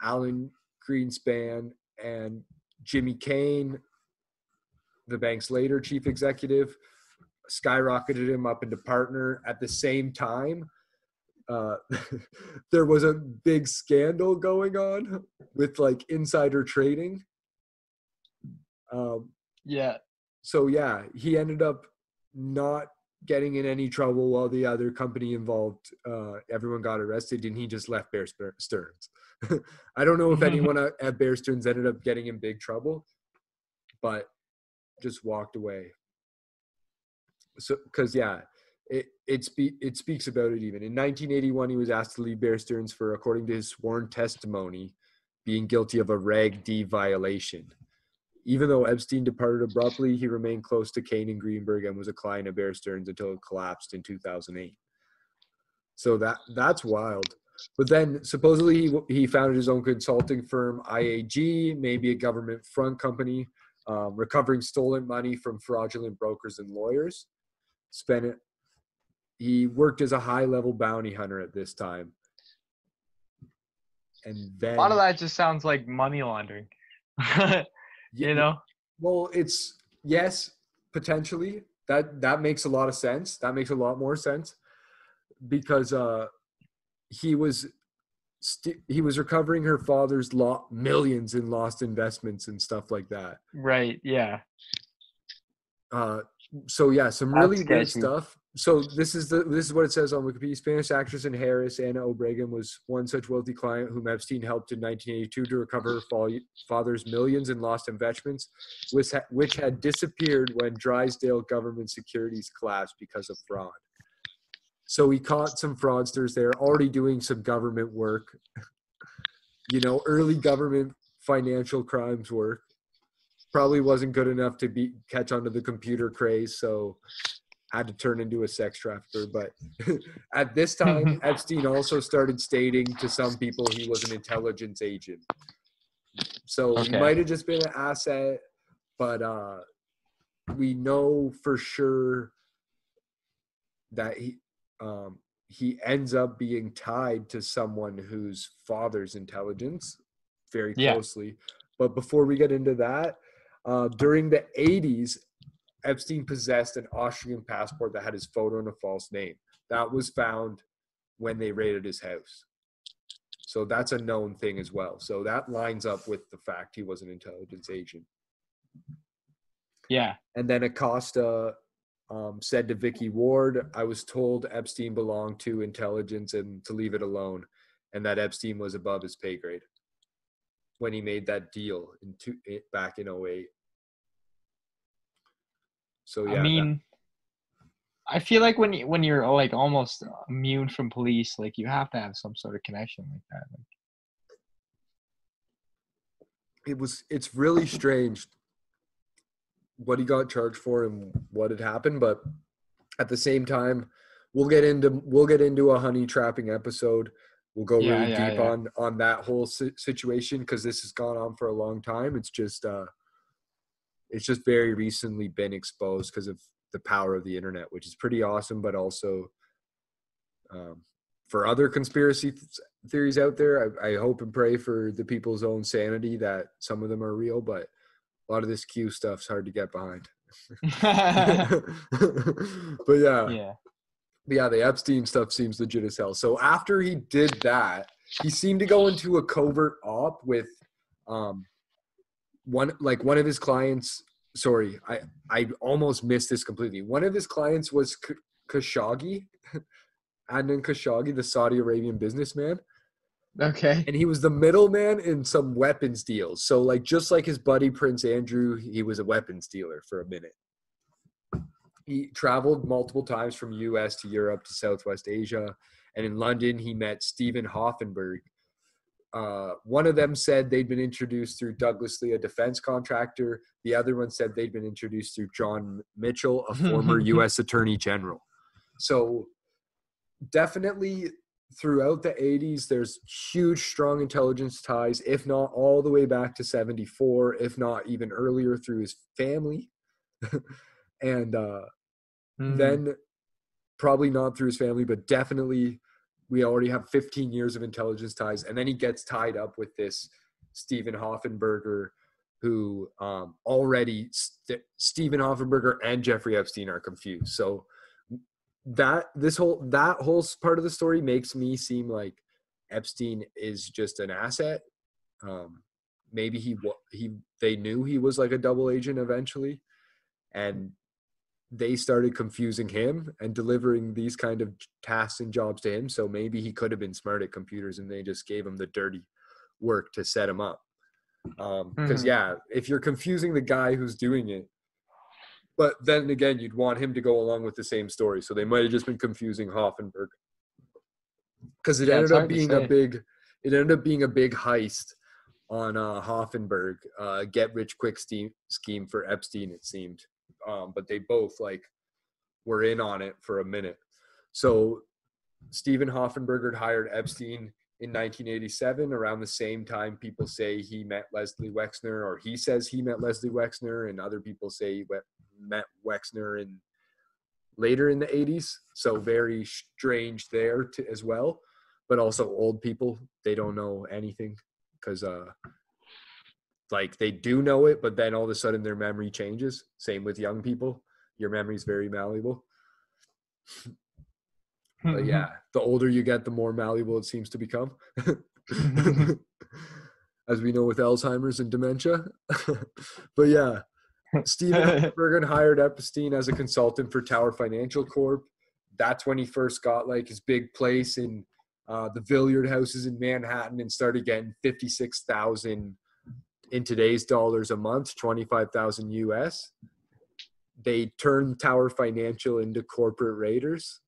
S1: Alan Greenspan and Jimmy Kane, the bank's later chief executive, skyrocketed him up into partner. At the same time, there was a big scandal going on with like insider trading.
S2: Yeah.
S1: So yeah, he ended up not getting in any trouble while the other company involved, everyone got arrested, and he just left Bear Stearns. I don't know if anyone at Bear Stearns ended up getting in big trouble, but just walked away. So, because it speaks about it even. In 1981, he was asked to leave Bear Stearns for, according to his sworn testimony, being guilty of a Reg D violation. Even though Epstein departed abruptly, he remained close to Kane and Greenberg and was a client of Bear Stearns until it collapsed in 2008. So that's wild. But then supposedly he founded his own consulting firm, IAG, maybe a government front company, recovering stolen money from fraudulent brokers and lawyers. He worked as a high-level bounty hunter at this time. And then
S2: a lot of that just sounds like money laundering. You know?
S1: Well, it's, yes, potentially. That makes a lot of sense. That makes a lot more sense because he was recovering her father's millions in lost investments and stuff like that.
S2: Right. Yeah.
S1: So yeah, some really
S2: That's
S1: weird
S2: sketchy.
S1: stuff. So this is what it says on Wikipedia. Spanish actress in Harris, Anna Obregon, was one such wealthy client whom Epstein helped in 1982 to recover her father's millions in lost investments, which had disappeared when Drysdale government securities collapsed because of fraud. So he caught some fraudsters there already doing some government work, early government financial crimes work. Probably wasn't good enough to catch onto the computer craze, so had to turn into a sex trafficker. But at this time, Epstein also started stating to some people he was an intelligence agent. So he might have just been an asset, but we know for sure that he ends up being tied to someone whose father's intelligence very closely. Yeah. But before we get into that, during the 80s, Epstein possessed an Austrian passport that had his photo and a false name. That was found when they raided his house. So that's a known thing as well. So that lines up with the fact he was an intelligence agent.
S2: Yeah.
S1: And then Acosta said to Vicky Ward, I was told Epstein belonged to intelligence and to leave it alone, and that Epstein was above his pay grade when he made that deal back in 2008. So yeah,
S2: I mean, I feel like when you're like almost immune from police, like you have to have some sort of connection like that.
S1: It's really strange what he got charged for and what had happened, but at the same time, we'll get into a honey trapping episode. We'll go really deep on that whole situation because this has gone on for a long time. It's just very recently been exposed because of the power of the internet, which is pretty awesome, but also for other conspiracy theories out there, I hope and pray for the people's own sanity that some of them are real, but a lot of this Q stuff's hard to get behind. But yeah, the Epstein stuff seems legit as hell. So after he did that, he seemed to go into a covert op with one of his clients. Sorry, I almost missed this completely. One of his clients was Khashoggi, Adnan Khashoggi, the Saudi Arabian businessman.
S2: Okay.
S1: And he was the middleman in some weapons deals. So like just like his buddy Prince Andrew, he was a weapons dealer for a minute. He traveled multiple times from US to Europe to Southwest Asia. And in London, he met Stephen Hoffenberg. One of them said they'd been introduced through Douglas Lee, a defense contractor. The other one said they'd been introduced through John Mitchell, a former U.S. Attorney General. So definitely throughout the 80s, there's huge, strong intelligence ties, if not all the way back to 74, if not even earlier through his family. And then probably not through his family, but definitely we already have 15 years of intelligence ties. And then he gets tied up with this Stephen Hoffenberger, who already Stephen Hoffenberger and Jeffrey Epstein are confused. So that whole part of the story makes me seem like Epstein is just an asset. Maybe they knew he was like a double agent eventually, and they started confusing him and delivering these kind of tasks and jobs to him. So maybe he could have been smart at computers and they just gave him the dirty work to set him up. Because if you're confusing the guy who's doing it, But then again, you'd want him to go along with the same story. So they might have just been confusing Hoffenberg. Because it ended up being a big heist on Hoffenberg, get rich quick scheme for Epstein, it seemed. But they both like were in on it for a minute. So Stephen Hoffenberger hired Epstein in 1987. Around the same time, people say he met Leslie Wexner, or he says he met Leslie Wexner, and other people say he met Wexner later in the 80s. So very strange there as well. But also old people, they don't know anything because like they do know it, but then all of a sudden their memory changes. Same with young people. Your memory is very malleable. But yeah, the older you get, the more malleable it seems to become. As we know with Alzheimer's and dementia. But yeah, Stephen Hoffenberger hired Epstein as a consultant for Tower Financial Corp. That's when he first got like his big place in the Villiard houses in Manhattan and started getting 56,000 in today's dollars a month, 25,000 US. They turned Tower Financial into corporate raiders.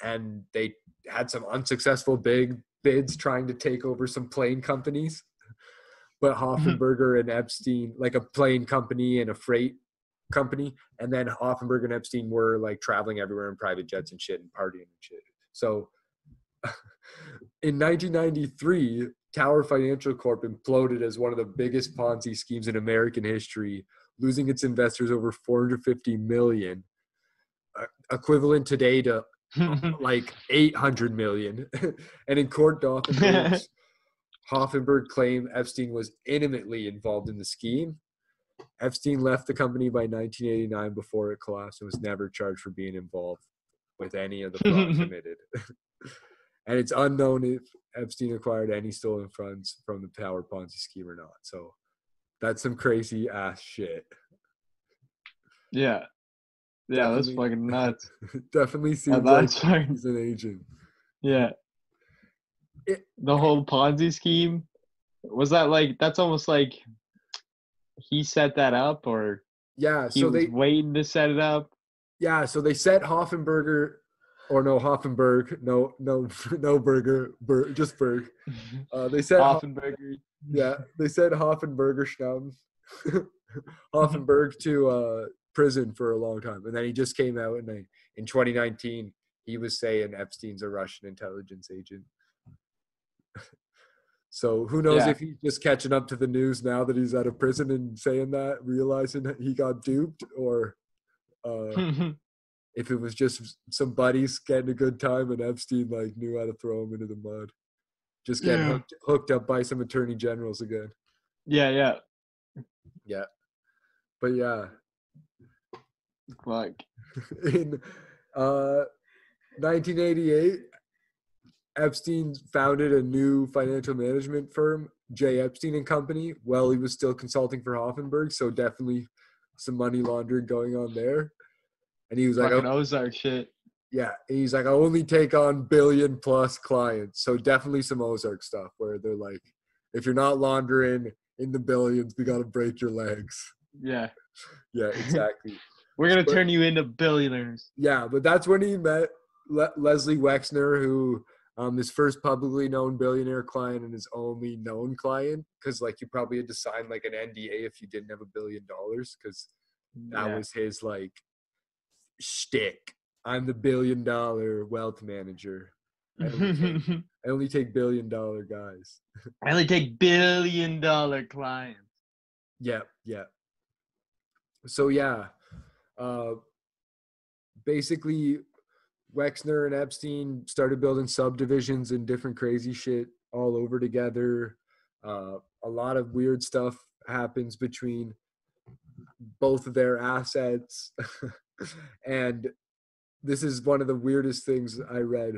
S1: And they had some unsuccessful big bids trying to take over some plane companies. But Hoffenberger and Epstein, like a plane company and a freight company, and then Hoffenberger and Epstein were like traveling everywhere in private jets and shit and partying and shit. So in 1993, Tower Financial Corp imploded as one of the biggest Ponzi schemes in American history, losing its investors over $450 million, equivalent today to like 800 million. And in court documents, Hoffenberg claimed Epstein was intimately involved in the scheme. Epstein left the company by 1989 before it collapsed and was never charged for being involved with any of the fraud committed. And it's unknown if Epstein acquired any stolen funds from the Tower Ponzi scheme or not. So that's some crazy ass shit.
S2: Yeah. Yeah, that's fucking nuts.
S1: Definitely seems like he's an agent.
S2: Yeah. The whole Ponzi scheme, was that like, that's almost like he set that up, or he was waiting to set it up?
S1: Yeah, so they set Hoffenberg, just Berg. They said
S2: Hoffenberger.
S1: They said Hoffenberger Hoffenberg to prison for a long time, and then he just came out and in 2019 he was saying Epstein's a Russian intelligence agent. So who knows if he's just catching up to the news now that he's out of prison and saying that, realizing that he got duped, or if it was just some buddies getting a good time and Epstein like knew how to throw him into the mud, just getting hooked up by some attorney generals again.
S2: Yeah.
S1: But yeah.
S2: Fuck.
S1: In 1988, Epstein founded a new financial management firm, J. Epstein and Company, while he was still consulting for Hoffenberg. So definitely some money laundering going on there. And he was like,
S2: Ozark shit.
S1: Yeah. And he's like, I only take on billion plus clients. So definitely some Ozark stuff where they're like, if you're not laundering in the billions, we got to break your legs.
S2: Yeah.
S1: Yeah, exactly.
S2: We're going to turn you into billionaires.
S1: Yeah, but that's when he met Leslie Wexner, who his first publicly known billionaire client and his only known client, because like you probably had to sign like an NDA if you didn't have $1 billion, because that was his like shtick. I'm the $1 billion wealth manager. I only take $1 billion guys.
S2: I only take $1 billion clients.
S1: Yeah. So yeah, basically Wexner and Epstein started building subdivisions and different crazy shit all over together. A lot of weird stuff happens between both of their assets. And this is one of the weirdest things I read.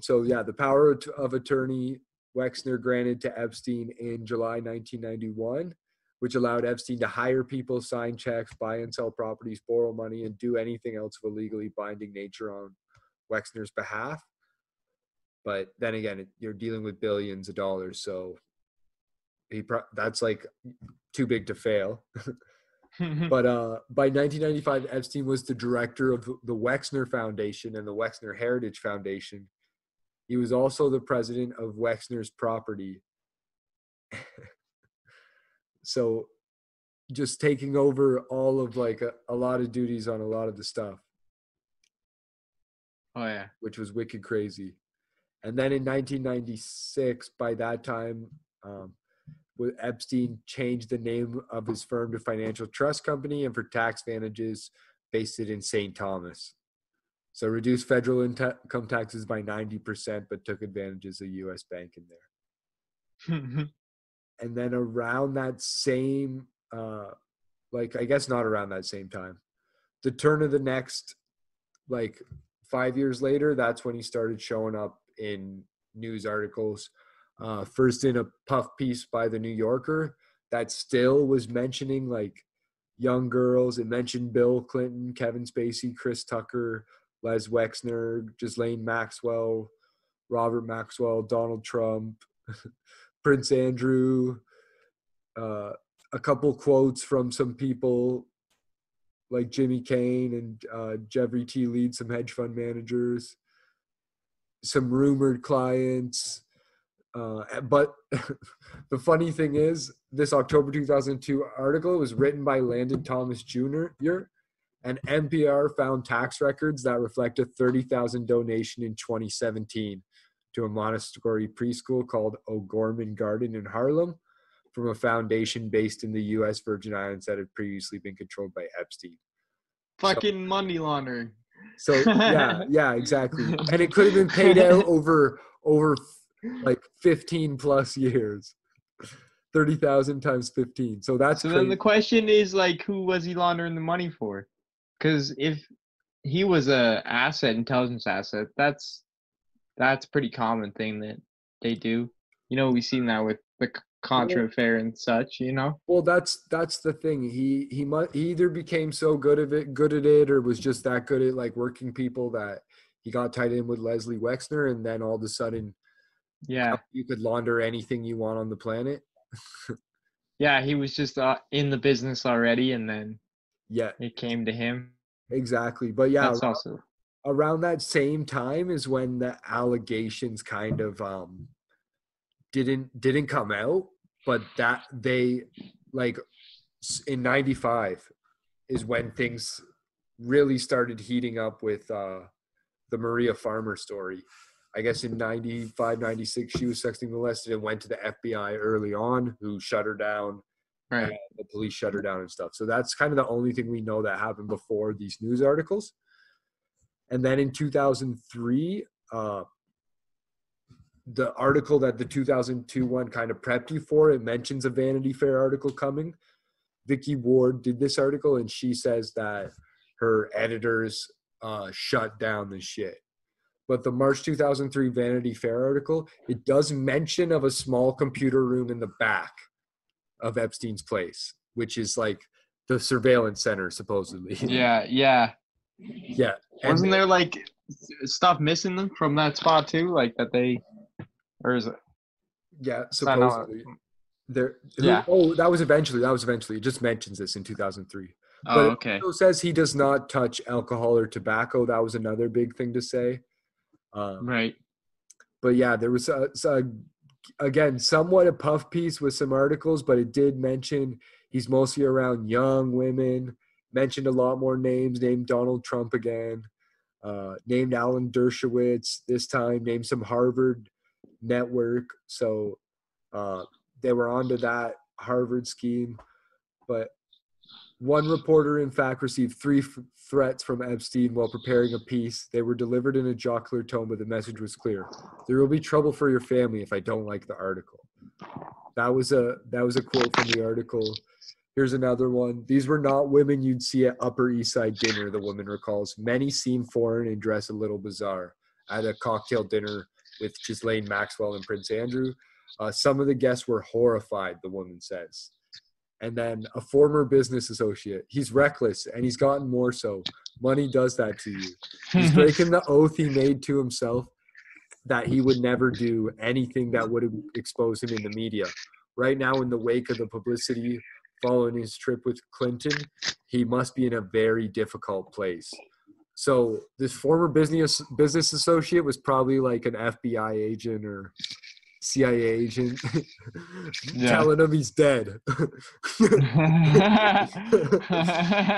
S1: So yeah, the power of attorney Wexner granted to Epstein in July 1991, which allowed Epstein to hire people, sign checks, buy and sell properties, borrow money, and do anything else of a legally binding nature on Wexner's behalf. But then again, you're dealing with billions of dollars, so that's like too big to fail. But by 1995, Epstein was the director of the Wexner Foundation and the Wexner Heritage Foundation. He was also the president of Wexner's property. So just taking over all of like a lot of duties on a lot of the stuff.
S2: Oh yeah.
S1: Which was wicked crazy. And then in 1996, by that time, Epstein changed the name of his firm to Financial Trust Company, and for tax advantages, based it in St. Thomas. So reduced federal income taxes by 90%, but took advantages of U.S. bank in there. And then around that same, I guess not around that same time, the turn of the next, 5 years later, that's when he started showing up in news articles. First in a puff piece by the New Yorker that still was mentioning like young girls. It mentioned Bill Clinton, Kevin Spacey, Chris Tucker, Les Wexner, Ghislaine Maxwell, Robert Maxwell, Donald Trump, Prince Andrew, a couple quotes from some people like Jimmy Kane and Jeffrey T. Lead, some hedge fund managers, some rumored clients. But the funny thing is, this October 2002 article was written by Landon Thomas Jr., and NPR found tax records that reflect a $30,000 donation in 2017 to a Montessori preschool called O'Gorman Garden in Harlem from a foundation based in the U.S. Virgin Islands that had previously been controlled by Epstein.
S2: Fucking money laundering.
S1: So yeah, exactly. And it could have been paid out over like 15 plus years. 30,000 times 15. So that's crazy.
S2: Then the question is like, who was he laundering the money for? Because if he was a intelligence asset, that's pretty common thing that they do. You know, we've seen that with the Contra affair and such, you know?
S1: Well, that's the thing. He either became so good at it or was just that good at like working people that he got tied in with Leslie Wexner, and then all of a sudden you could launder anything you want on the planet.
S2: Yeah, he was just in the business already, and then it came to him.
S1: Exactly. But yeah,
S2: that's also
S1: around that same time is when the allegations kind of didn't come out, but that they like in 95 is when things really started heating up with the Maria Farmer story. I guess in 95, 96, she was sexually molested and went to the FBI early on, who shut her down.
S2: Right.
S1: The police shut her down and stuff. So that's kind of the only thing we know that happened before these news articles. And then in 2003, the article that the 2002 one kind of prepped you for, it mentions a Vanity Fair article coming. Vicky Ward did this article, and she says that her editors shut down the shit. But the March 2003 Vanity Fair article, it does mention of a small computer room in the back of Epstein's place, which is like the surveillance center, supposedly.
S2: Yeah. Wasn't there like stuff missing them from that spot too? Like that they, or is it?
S1: Yeah, supposedly. That was eventually. It just mentions this in 2003. But
S2: okay.
S1: It also says he does not touch alcohol or tobacco. That was another big thing to say.
S2: Right.
S1: But yeah, there was again, somewhat a puff piece with some articles, but it did mention he's mostly around young women, mentioned a lot more names, named Donald Trump again, named Alan Dershowitz this time, named some Harvard network. So they were onto that Harvard scheme. But one reporter, in fact, received 3 threats from Epstein while preparing a piece. They were delivered in a jocular tone, but the message was clear. There will be trouble for your family if I don't like the article. That was a quote from the article. Here's another one. These were not women you'd see at Upper East Side dinner, the woman recalls. Many seem foreign and dress a little bizarre. At a cocktail dinner with Ghislaine Maxwell and Prince Andrew, some of the guests were horrified, the woman says. And then a former business associate. He's reckless, and he's gotten more so. Money does that to you. He's breaking the oath he made to himself that he would never do anything that would expose him in the media. Right now, in the wake of the publicity following his trip with Clinton, he must be in a very difficult place. So this former business associate was probably like an FBI agent or CIA agent telling him he's dead.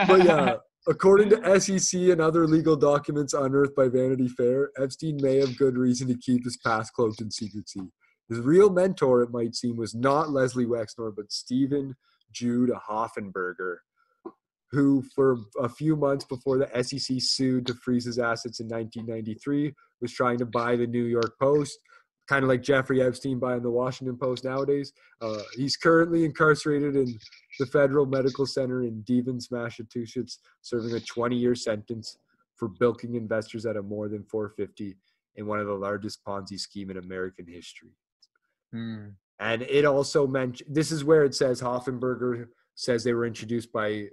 S1: But yeah, according to SEC and other legal documents unearthed by Vanity Fair, Epstein may have good reason to keep his past cloaked in secrecy. His real mentor, it might seem, was not Leslie Wexner, but Stephen Jude Hoffenberger, who for a few months before the SEC sued to freeze his assets in 1993, was trying to buy the New York Post, kind of like Jeffrey Epstein buying the Washington Post nowadays. He's currently incarcerated in the Federal Medical Center in Devens, Massachusetts, serving a 20-year sentence for bilking investors at a more than $450 in one of the largest Ponzi scheme in American history. And it also mentioned, this is where it says Hoffenberger says they were introduced by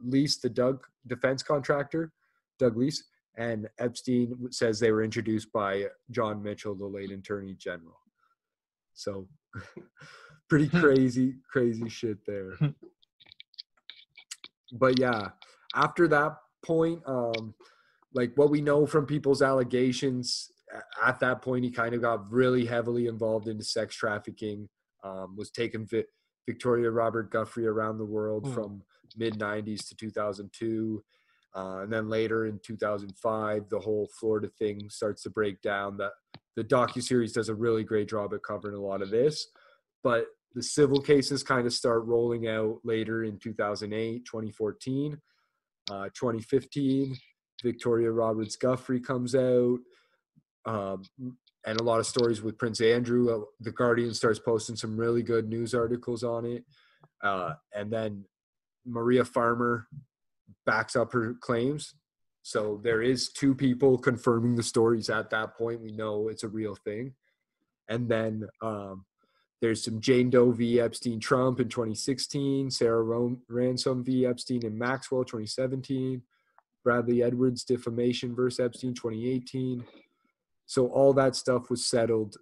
S1: Lease, the defense contractor, Doug Lease, and Epstein says they were introduced by John Mitchell, the late Attorney General. So pretty crazy shit there. But yeah, after that point, like what we know from people's allegations, at that point, he kind of got really heavily involved into sex trafficking, was taking Victoria Robert Guthrie around the world from mid-90s to 2002. And then later in 2005, the whole Florida thing starts to break down. The docuseries does a really great job at covering a lot of this. But the civil cases kind of start rolling out later in 2008, 2014, 2015. Victoria Roberts Guthrie comes out. And a lot of stories with Prince Andrew. The Guardian starts posting some really good news articles on it. And then Maria Farmer backs up her claims. So there is two people confirming the stories at that point. We know it's a real thing. And then there's some Jane Doe v. Epstein Trump in 2016, Sarah Ransom v. Epstein and Maxwell 2017, Bradley Edwards defamation versus Epstein 2018. So all that stuff was settled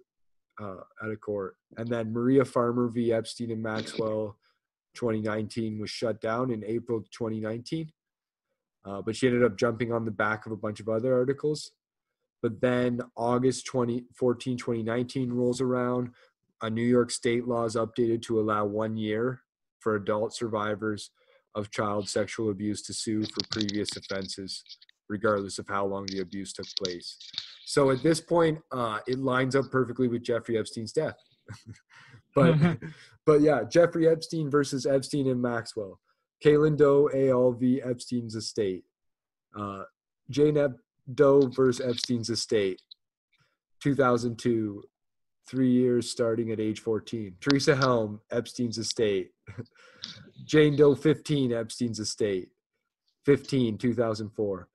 S1: at a court. And then Maria Farmer v. Epstein and Maxwell 2019 was shut down in April 2019. But she ended up jumping on the back of a bunch of other articles. But then August 2019 rolls around. A New York state law is updated to allow 1 year for adult survivors of child sexual abuse to sue for previous offenses, regardless of how long the abuse took place. So at this point, it lines up perfectly with Jeffrey Epstein's death. But yeah, Jeffrey Epstein versus Epstein and Maxwell. Caitlin Doe al. v. Epstein's estate. Jane Doe versus Epstein's estate. 2002, 3 years starting at age 14. Teresa Helm, Epstein's estate. Jane Doe 15, Epstein's estate. 15, 2004.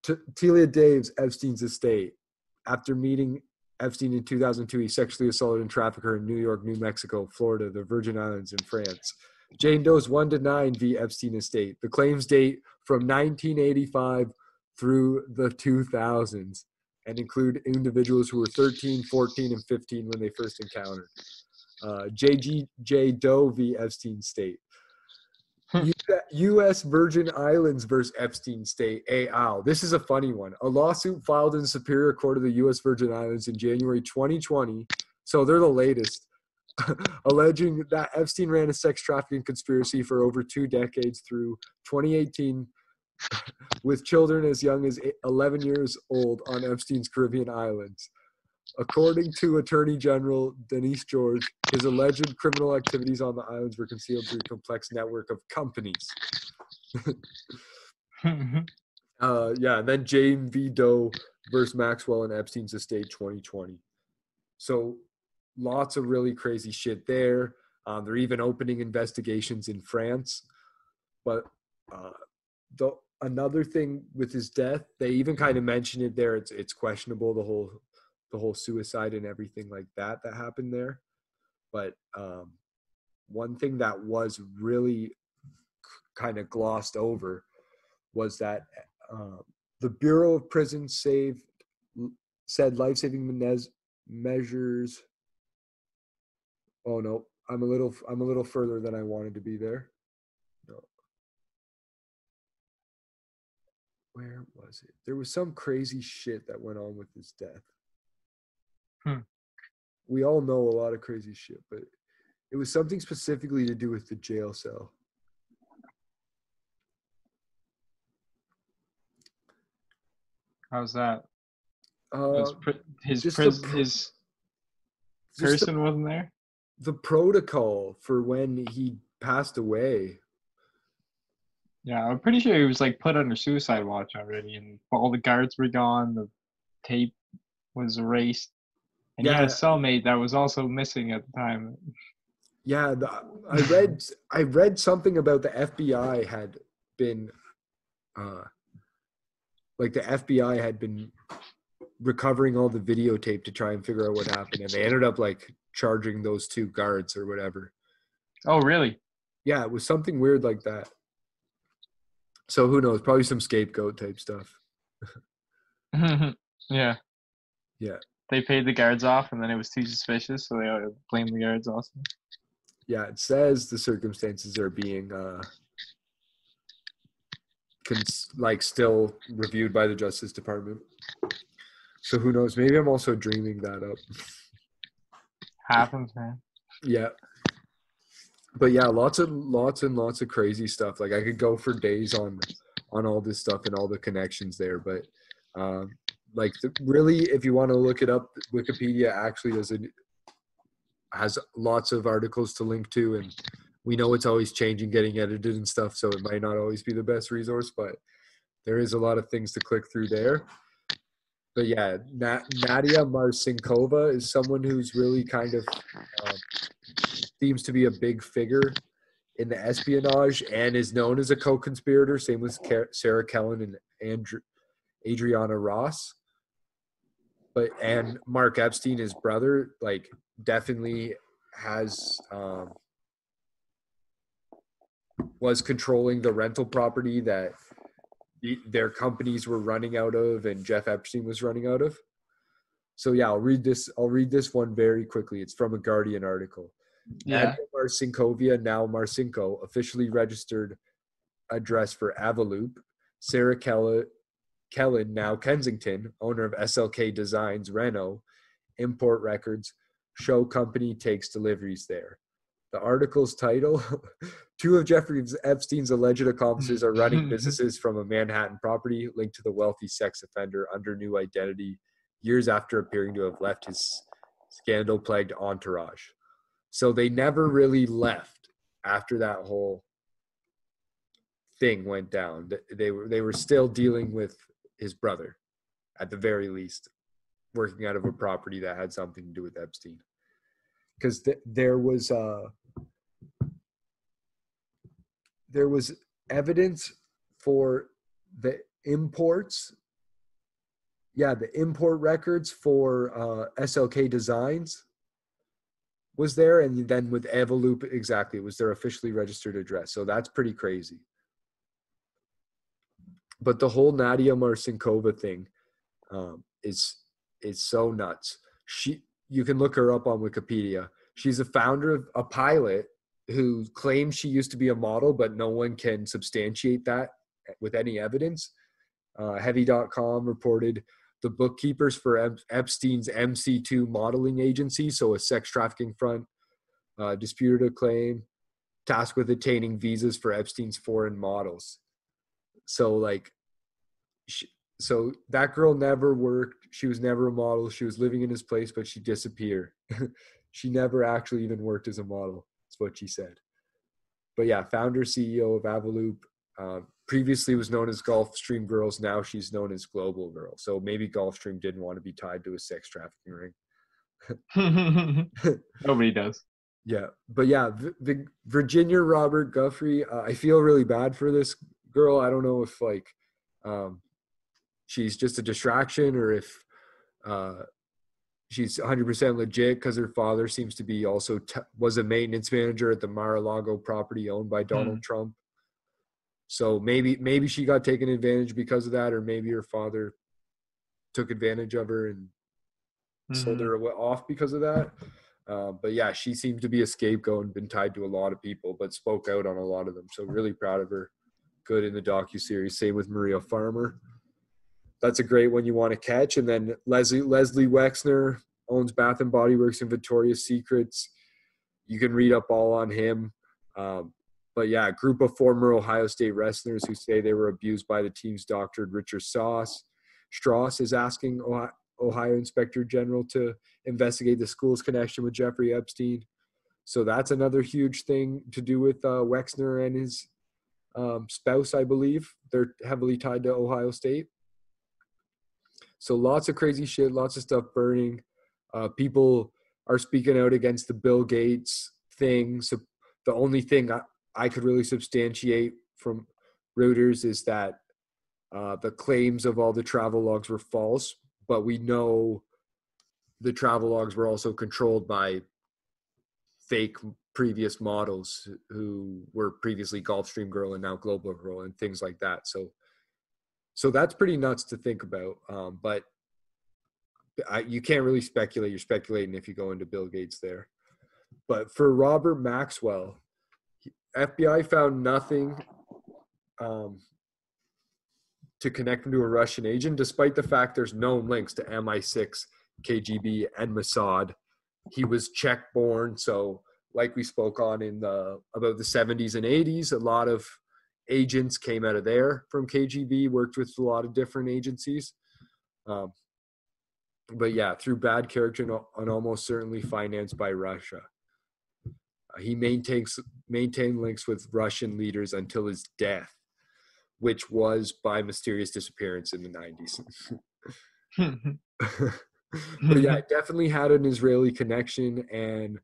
S1: Telia Daves, Epstein's estate. After meeting Epstein in 2002, he sexually assaulted and trafficked her in New York, New Mexico, Florida, the Virgin Islands, and France. Jane Doe's 1 to 9 v. Epstein estate. The claims date from 1985 through the 2000s and include individuals who were 13, 14, and 15 when they first encountered. JGJ Doe v. Epstein state. U.S. Virgin Islands versus Epstein state. Al. This is a funny one. A lawsuit filed in the Superior Court of the U.S. Virgin Islands in January 2020. So they're the latest. Alleging that Epstein ran a sex trafficking conspiracy for over 2 decades through 2018 with children as young as 11 years old on Epstein's Caribbean islands. According to Attorney General Denise George, his alleged criminal activities on the islands were concealed through a complex network of companies. And then Jane V. Doe versus Maxwell and Epstein's estate 2020. So lots of really crazy shit there. They're even opening investigations in France. But another thing with his death, they even kind of mentioned it there. It's questionable, the whole suicide and everything like that happened there. But one thing that was really kind of glossed over was that the Bureau of Prisons said life-saving measures. Oh no, I'm a little further than I wanted to be there. where was it? There was some crazy shit that went on with his death. We all know a lot of crazy shit, but it was something specifically to do with the jail cell.
S2: How's that?
S1: Uh,
S2: His
S1: just
S2: person wasn't there?
S1: The protocol for when he passed away.
S2: Yeah, I'm pretty sure he was like put under suicide watch already, and all the guards were gone. The tape was erased, and he had a cellmate that was also missing at the time.
S1: Yeah, I read something about the FBI had been, like the FBI had been recovering all the videotape to try and figure out what happened, and they ended up like charging those two guards or whatever.
S2: Oh, really?
S1: Yeah, it was something weird like that. So who knows? Probably some scapegoat type stuff.
S2: Yeah.
S1: Yeah.
S2: They paid the guards off, and then it was too suspicious, so they blamed the guards also.
S1: Yeah, it says the circumstances are being still reviewed by the Justice Department. So who knows? Maybe I'm also dreaming that up.
S2: Happens, man.
S1: Yeah. But yeah, lots and lots of crazy stuff. Like I could go for days on all this stuff and all the connections there. But really, if you want to look it up, Wikipedia actually has lots of articles to link to, and we know it's always changing, getting edited and stuff. So it might not always be the best resource, but there is a lot of things to click through there. But yeah, Nadia Marcinkova is someone who's really kind of seems to be a big figure in the espionage and is known as a co-conspirator. Same with Sarah Kellen and Adriana Ross. And Mark Epstein, his brother, like definitely has was controlling the rental property that their companies were running out of and Jeff Epstein was running out of. So yeah, I'll read this one very quickly. It's from a Guardian article.
S2: Yeah.
S1: Nadia Marcinkovia, now Marcinko, officially registered address for Avaloop. Sarah Kellen, now Kensington, owner of SLK Designs, Renault, import records, show company takes deliveries there. The article's title, 2 of Jeffrey Epstein's alleged accomplices are running businesses from a Manhattan property linked to the wealthy sex offender under new identity years after appearing to have left his scandal-plagued entourage. So they never really left after that whole thing went down. They were still dealing with his brother, at the very least, working out of a property that had something to do with Epstein. Because there was evidence for the imports. Yeah, the import records for SLK Designs was there, and then with Avaloop, exactly, it was their officially registered address. So that's pretty crazy. But the whole Nadia Marcinkova thing is so nuts. You can look her up on Wikipedia. She's a founder of a pilot who claims she used to be a model, but no one can substantiate that with any evidence. Heavy.com reported the bookkeepers for Epstein's MC2 modeling agency, so a sex trafficking front, disputed a claim, tasked with obtaining visas for Epstein's foreign models. So so that girl never worked. She was never a model. She was living in his place, but she disappeared. She never actually even worked as a model. That's what she said. But yeah, founder, CEO of Avaloop. Previously was known as Gulfstream Girls. Now she's known as Global Girl. So maybe Gulfstream didn't want to be tied to a sex trafficking ring.
S2: Nobody does.
S1: Yeah. But yeah, Virginia Robert Guthrie, I feel really bad for this girl. I don't know if she's just a distraction or if she's 100% legit, because her father seems to be also was a maintenance manager at the Mar-a-Lago property owned by Donald Trump. So maybe she got taken advantage because of that, or maybe her father took advantage of her and sold her off because of that. But yeah, she seemed to be a scapegoat and been tied to a lot of people, but spoke out on a lot of them. So really proud of her. Good in the docuseries. Same with Maria Farmer. that's a great one you want to catch. And then Leslie Wexner owns Bath and Body Works and Victoria's Secrets. You can read up all on him. But yeah, a group of former Ohio State wrestlers who say they were abused by the team's doctor, Richard Strauss is asking Ohio Inspector General to investigate the school's connection with Jeffrey Epstein. So that's another huge thing to do with Wexner and his spouse, I believe. They're heavily tied to Ohio State. So lots of crazy shit, lots of stuff burning. People are speaking out against the Bill Gates thing. So the only thing I could really substantiate from Reuters is that the claims of all the travel logs were false, but we know the travel logs were also controlled by fake previous models who were previously Gulfstream Girl and now Global Girl and things like that. So that's pretty nuts to think about. But you can't really speculate. You're speculating if you go into Bill Gates there. But for Robert Maxwell, FBI found nothing to connect him to a Russian agent, despite the fact there's known links to MI6, KGB, and Mossad. He was Czech-born, so like we spoke on about the 70s and 80s, a lot of agents came out of there from KGB, worked with a lot of different agencies. But yeah, through bad character and almost certainly financed by Russia. He maintained links with Russian leaders until his death, which was by mysterious disappearance in the 90s. But yeah, definitely had an Israeli connection, and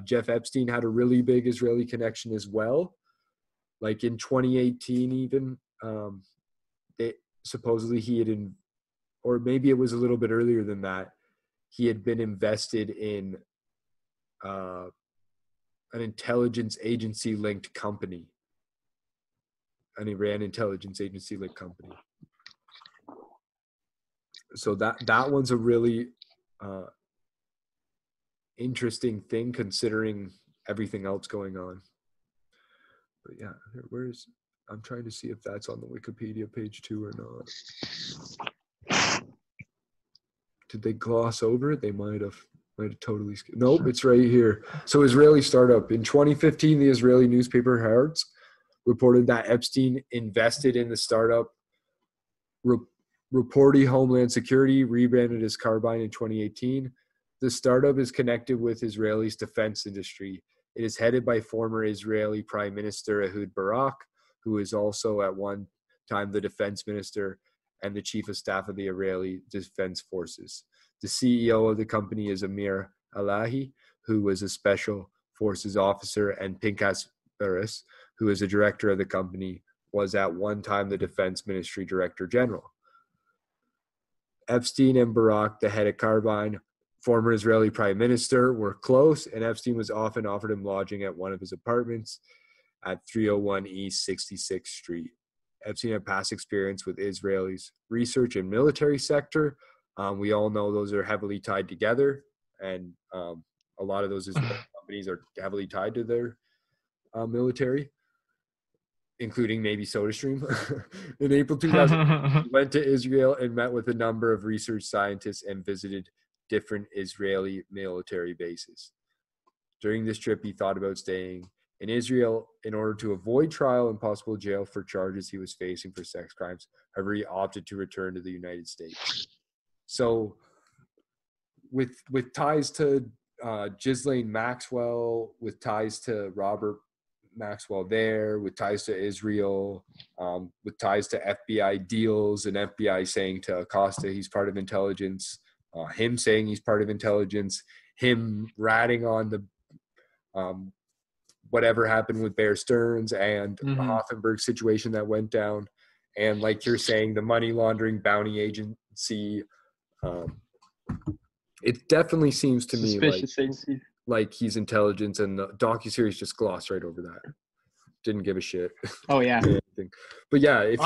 S1: Jeff Epstein had a really big Israeli connection as well. Like in 2018 even, supposedly he had, or maybe it was a little bit earlier than that, he had been invested in an intelligence agency linked company, an Iran intelligence agency linked company. So that one's a really interesting thing considering everything else going on. But yeah, I'm trying to see if that's on the Wikipedia page too or not. Did they gloss over it? They might have totally skipped. Nope, it's right here. So Israeli startup. In 2015, the Israeli newspaper Haaretz reported that Epstein invested in the startup Reporty Homeland Security, rebranded as Carbine in 2018. The startup is connected with Israel's defense industry. It is headed by former Israeli Prime Minister Ehud Barak, who is also at one time the defense minister and the chief of staff of the Israeli Defense Forces. The CEO of the company is Amir Alahi, who was a special forces officer, and Pinchas Beres, who is a director of the company, was at one time the defense ministry director general. Epstein and Barak, the head of Carbine, former Israeli prime minister, were close, and Epstein was often offered him lodging at one of his apartments at 301 East 66th Street. Epstein had past experience with Israel's research and military sector. We all know those are heavily tied together, and a lot of those Israeli companies are heavily tied to their military, including maybe SodaStream. In April 2000, he went to Israel and met with a number of research scientists and visited different Israeli military bases. During this trip, he thought about staying in Israel in order to avoid trial and possible jail for charges he was facing for sex crimes. However, he opted to return to the United States. So with ties to Ghislaine Maxwell, with ties to Robert Maxwell there, with ties to Israel, with ties to FBI deals, and FBI saying to Acosta he's part of intelligence, him saying he's part of intelligence, him ratting on the whatever happened with Bear Stearns and the Hoffenberg situation that went down, and like you're saying, the money laundering bounty agency. It definitely seems to me like he's intelligence, and the docuseries just glossed right over that. Didn't give a shit.
S2: Oh yeah.
S1: But yeah, if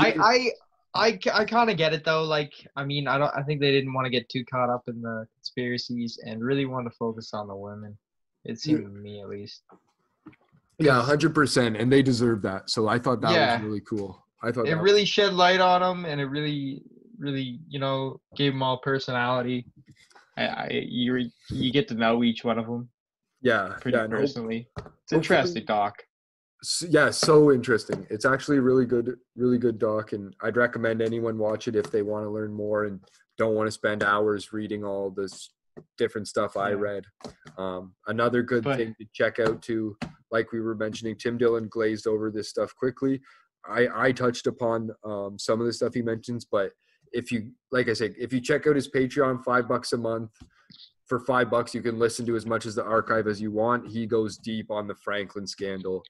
S2: I kind of get it though. Like, I mean, I think they didn't want to get too caught up in the conspiracies and really wanted to focus on the women. It seemed to me, at least.
S1: Yeah, 100%, and they deserve that. So I thought that was really cool. I thought
S2: it really shed light on them, and it really really, gave them all personality. You get to know each one of them
S1: Yeah,
S2: pretty
S1: yeah, and
S2: personally. It's
S1: hopefully,
S2: interesting, Doc.
S1: yeah, so interesting. It's actually a really good doc, and I'd recommend anyone watch it if they want to learn more and don't want to spend hours reading all this different stuff I
S2: Yeah.
S1: read. Another good
S2: But
S1: thing to check out too, like we were mentioning, Tim Dillon glazed over this stuff quickly. I touched upon some of the stuff he mentions, but if you, like I said, if you check out his Patreon, $5 a month, for $5 you can listen to as much as the archive as you want. He goes deep on the Franklin scandal.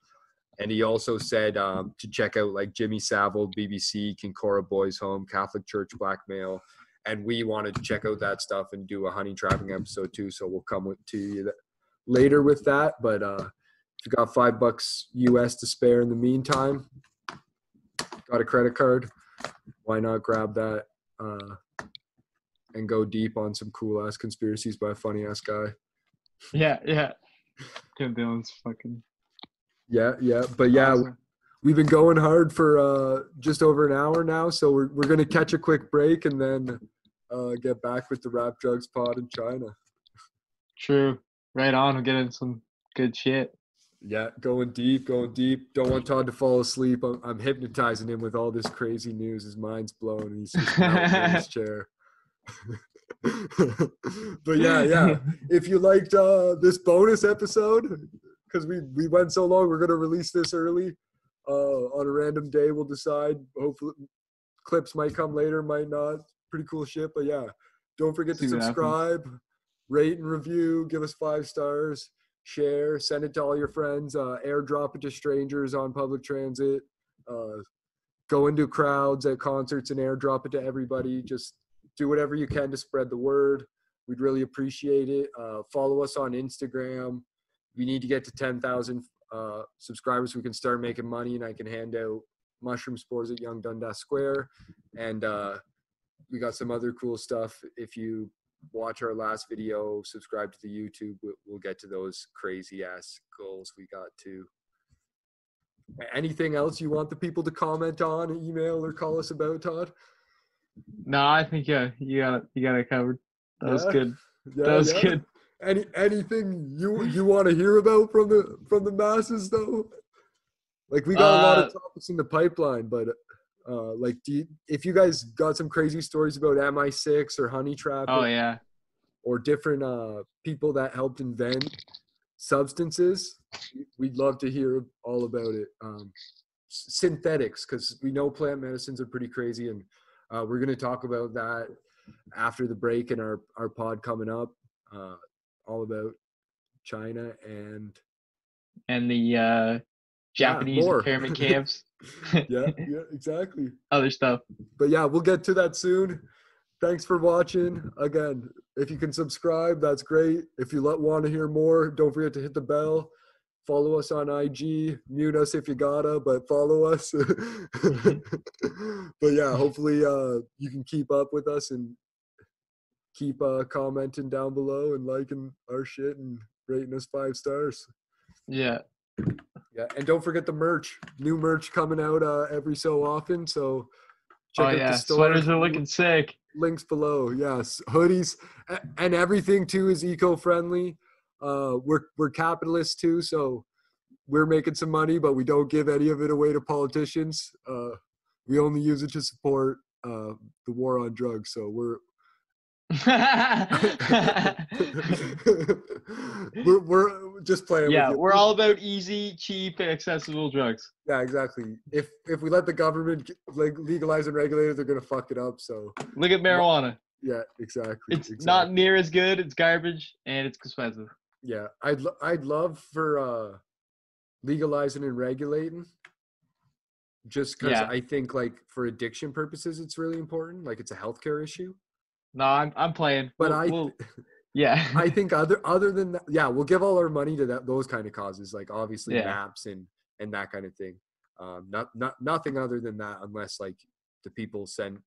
S1: And he also said to check out like Jimmy Savile, BBC, Kincora Boys Home, Catholic Church blackmail. And we wanted to check out that stuff and do a honey trapping episode too. So we'll come to you later with that. But if you got $5 US to spare in the meantime, got a credit card, why not grab that and go deep on some cool ass conspiracies by a funny ass guy.
S2: yeah. Tim Dillon's fucking
S1: Yeah. But yeah,
S2: awesome.
S1: We've been going hard for just over an hour now, so we're going to catch a quick break and then get back with the Rap Drugs Pod in China.
S2: True. Right on. We're getting some good shit.
S1: Yeah, going deep. Don't want Todd to fall asleep. I'm hypnotizing him with all this crazy news. His mind's blown and he's just melting in his chair. But yeah. If you liked this bonus episode, because we went so long, we're going to release this early. On a random day, we'll decide. Hopefully, clips might come later, might not. Pretty cool shit. But yeah, don't forget to subscribe, rate and review, give us 5 stars, share, send it to all your friends, airdrop it to strangers on public transit, go into crowds at concerts and airdrop it to everybody. Just do whatever you can to spread the word. We'd really appreciate it. Follow us on Instagram. We need to get to 10,000 subscribers so we can start making money and I can hand out mushroom spores at Young Dundas Square. And we got some other cool stuff. If you watch our last video, subscribe to the YouTube, we'll get to those crazy ass goals we got too. Anything else you want the people to comment on, email, or call us about, Todd?
S2: No, I think you got it covered. That was good. Good.
S1: Anything you want to hear about from the masses though? Like we got a lot of topics in the pipeline, but like if you guys got some crazy stories about MI6 or honey trapping, or different people that helped invent substances, we'd love to hear all about it. Synthetics, because we know plant medicines are pretty crazy, and we're going to talk about that after the break in our pod coming up. All about China and
S2: the Japanese internment camps.
S1: yeah, exactly.
S2: Other stuff.
S1: But yeah, we'll get to that soon. Thanks for watching. Again, if you can subscribe, that's great. If you want to hear more, don't forget to hit the bell. Follow us on IG. Mute us if you gotta, but follow us. But yeah, hopefully you can keep up with us and keep commenting down below and liking our shit and rating us 5 stars.
S2: Yeah,
S1: and don't forget the merch. New merch coming out every so often, so check out the store.
S2: Sweaters are looking sick.
S1: Links below. Yes, hoodies and everything too is eco-friendly. We're capitalists too, so we're making some money, but we don't give any of it away to politicians. We only use it to support the war on drugs, so we're just playing.
S2: Yeah, we're all about easy, cheap, accessible drugs.
S1: Yeah, exactly. If we let the government legalize and regulate it, they're gonna fuck it up. So
S2: look at marijuana.
S1: Yeah, exactly.
S2: It's not near as good. It's garbage and it's expensive.
S1: Yeah, I'd love for legalizing and regulating. Just because I think like for addiction purposes, it's really important. Like it's a healthcare issue.
S2: No, I'm playing.
S1: But
S2: yeah.
S1: I think other than that, yeah, we'll give all our money to those kind of causes, like obviously MAPS and that kind of thing. Nothing other than that, unless like the people send,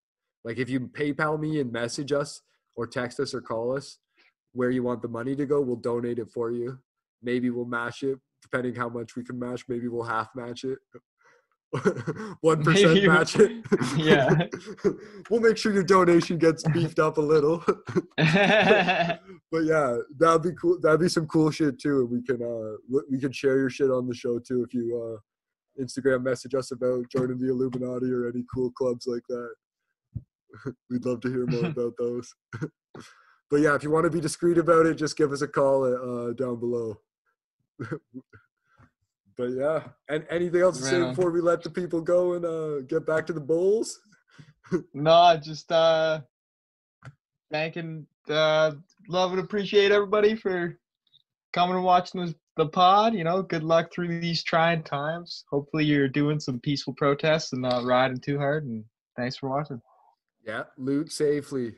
S1: like if you PayPal me and message us or text us or call us where you want the money to go, we'll donate it for you. Maybe we'll match it depending how much we can match. Maybe we'll half match it. 1%
S2: Maybe,
S1: match it.
S2: yeah.
S1: We'll make sure your donation gets beefed up a little. But yeah, that'd be cool. That'd be some cool shit too. We can share your shit on the show too if you Instagram message us about joining the Illuminati or any cool clubs like that. We'd love to hear more about those. But yeah, if you want to be discreet about it, just give us a call down below. But yeah, and anything else to say before we let the people go and get back to the bowls?
S2: No, just thanking, love and appreciate everybody for coming and watching the pod. You know, good luck through these trying times. Hopefully you're doing some peaceful protests and not riding too hard. And thanks for watching.
S1: Yeah, loot safely.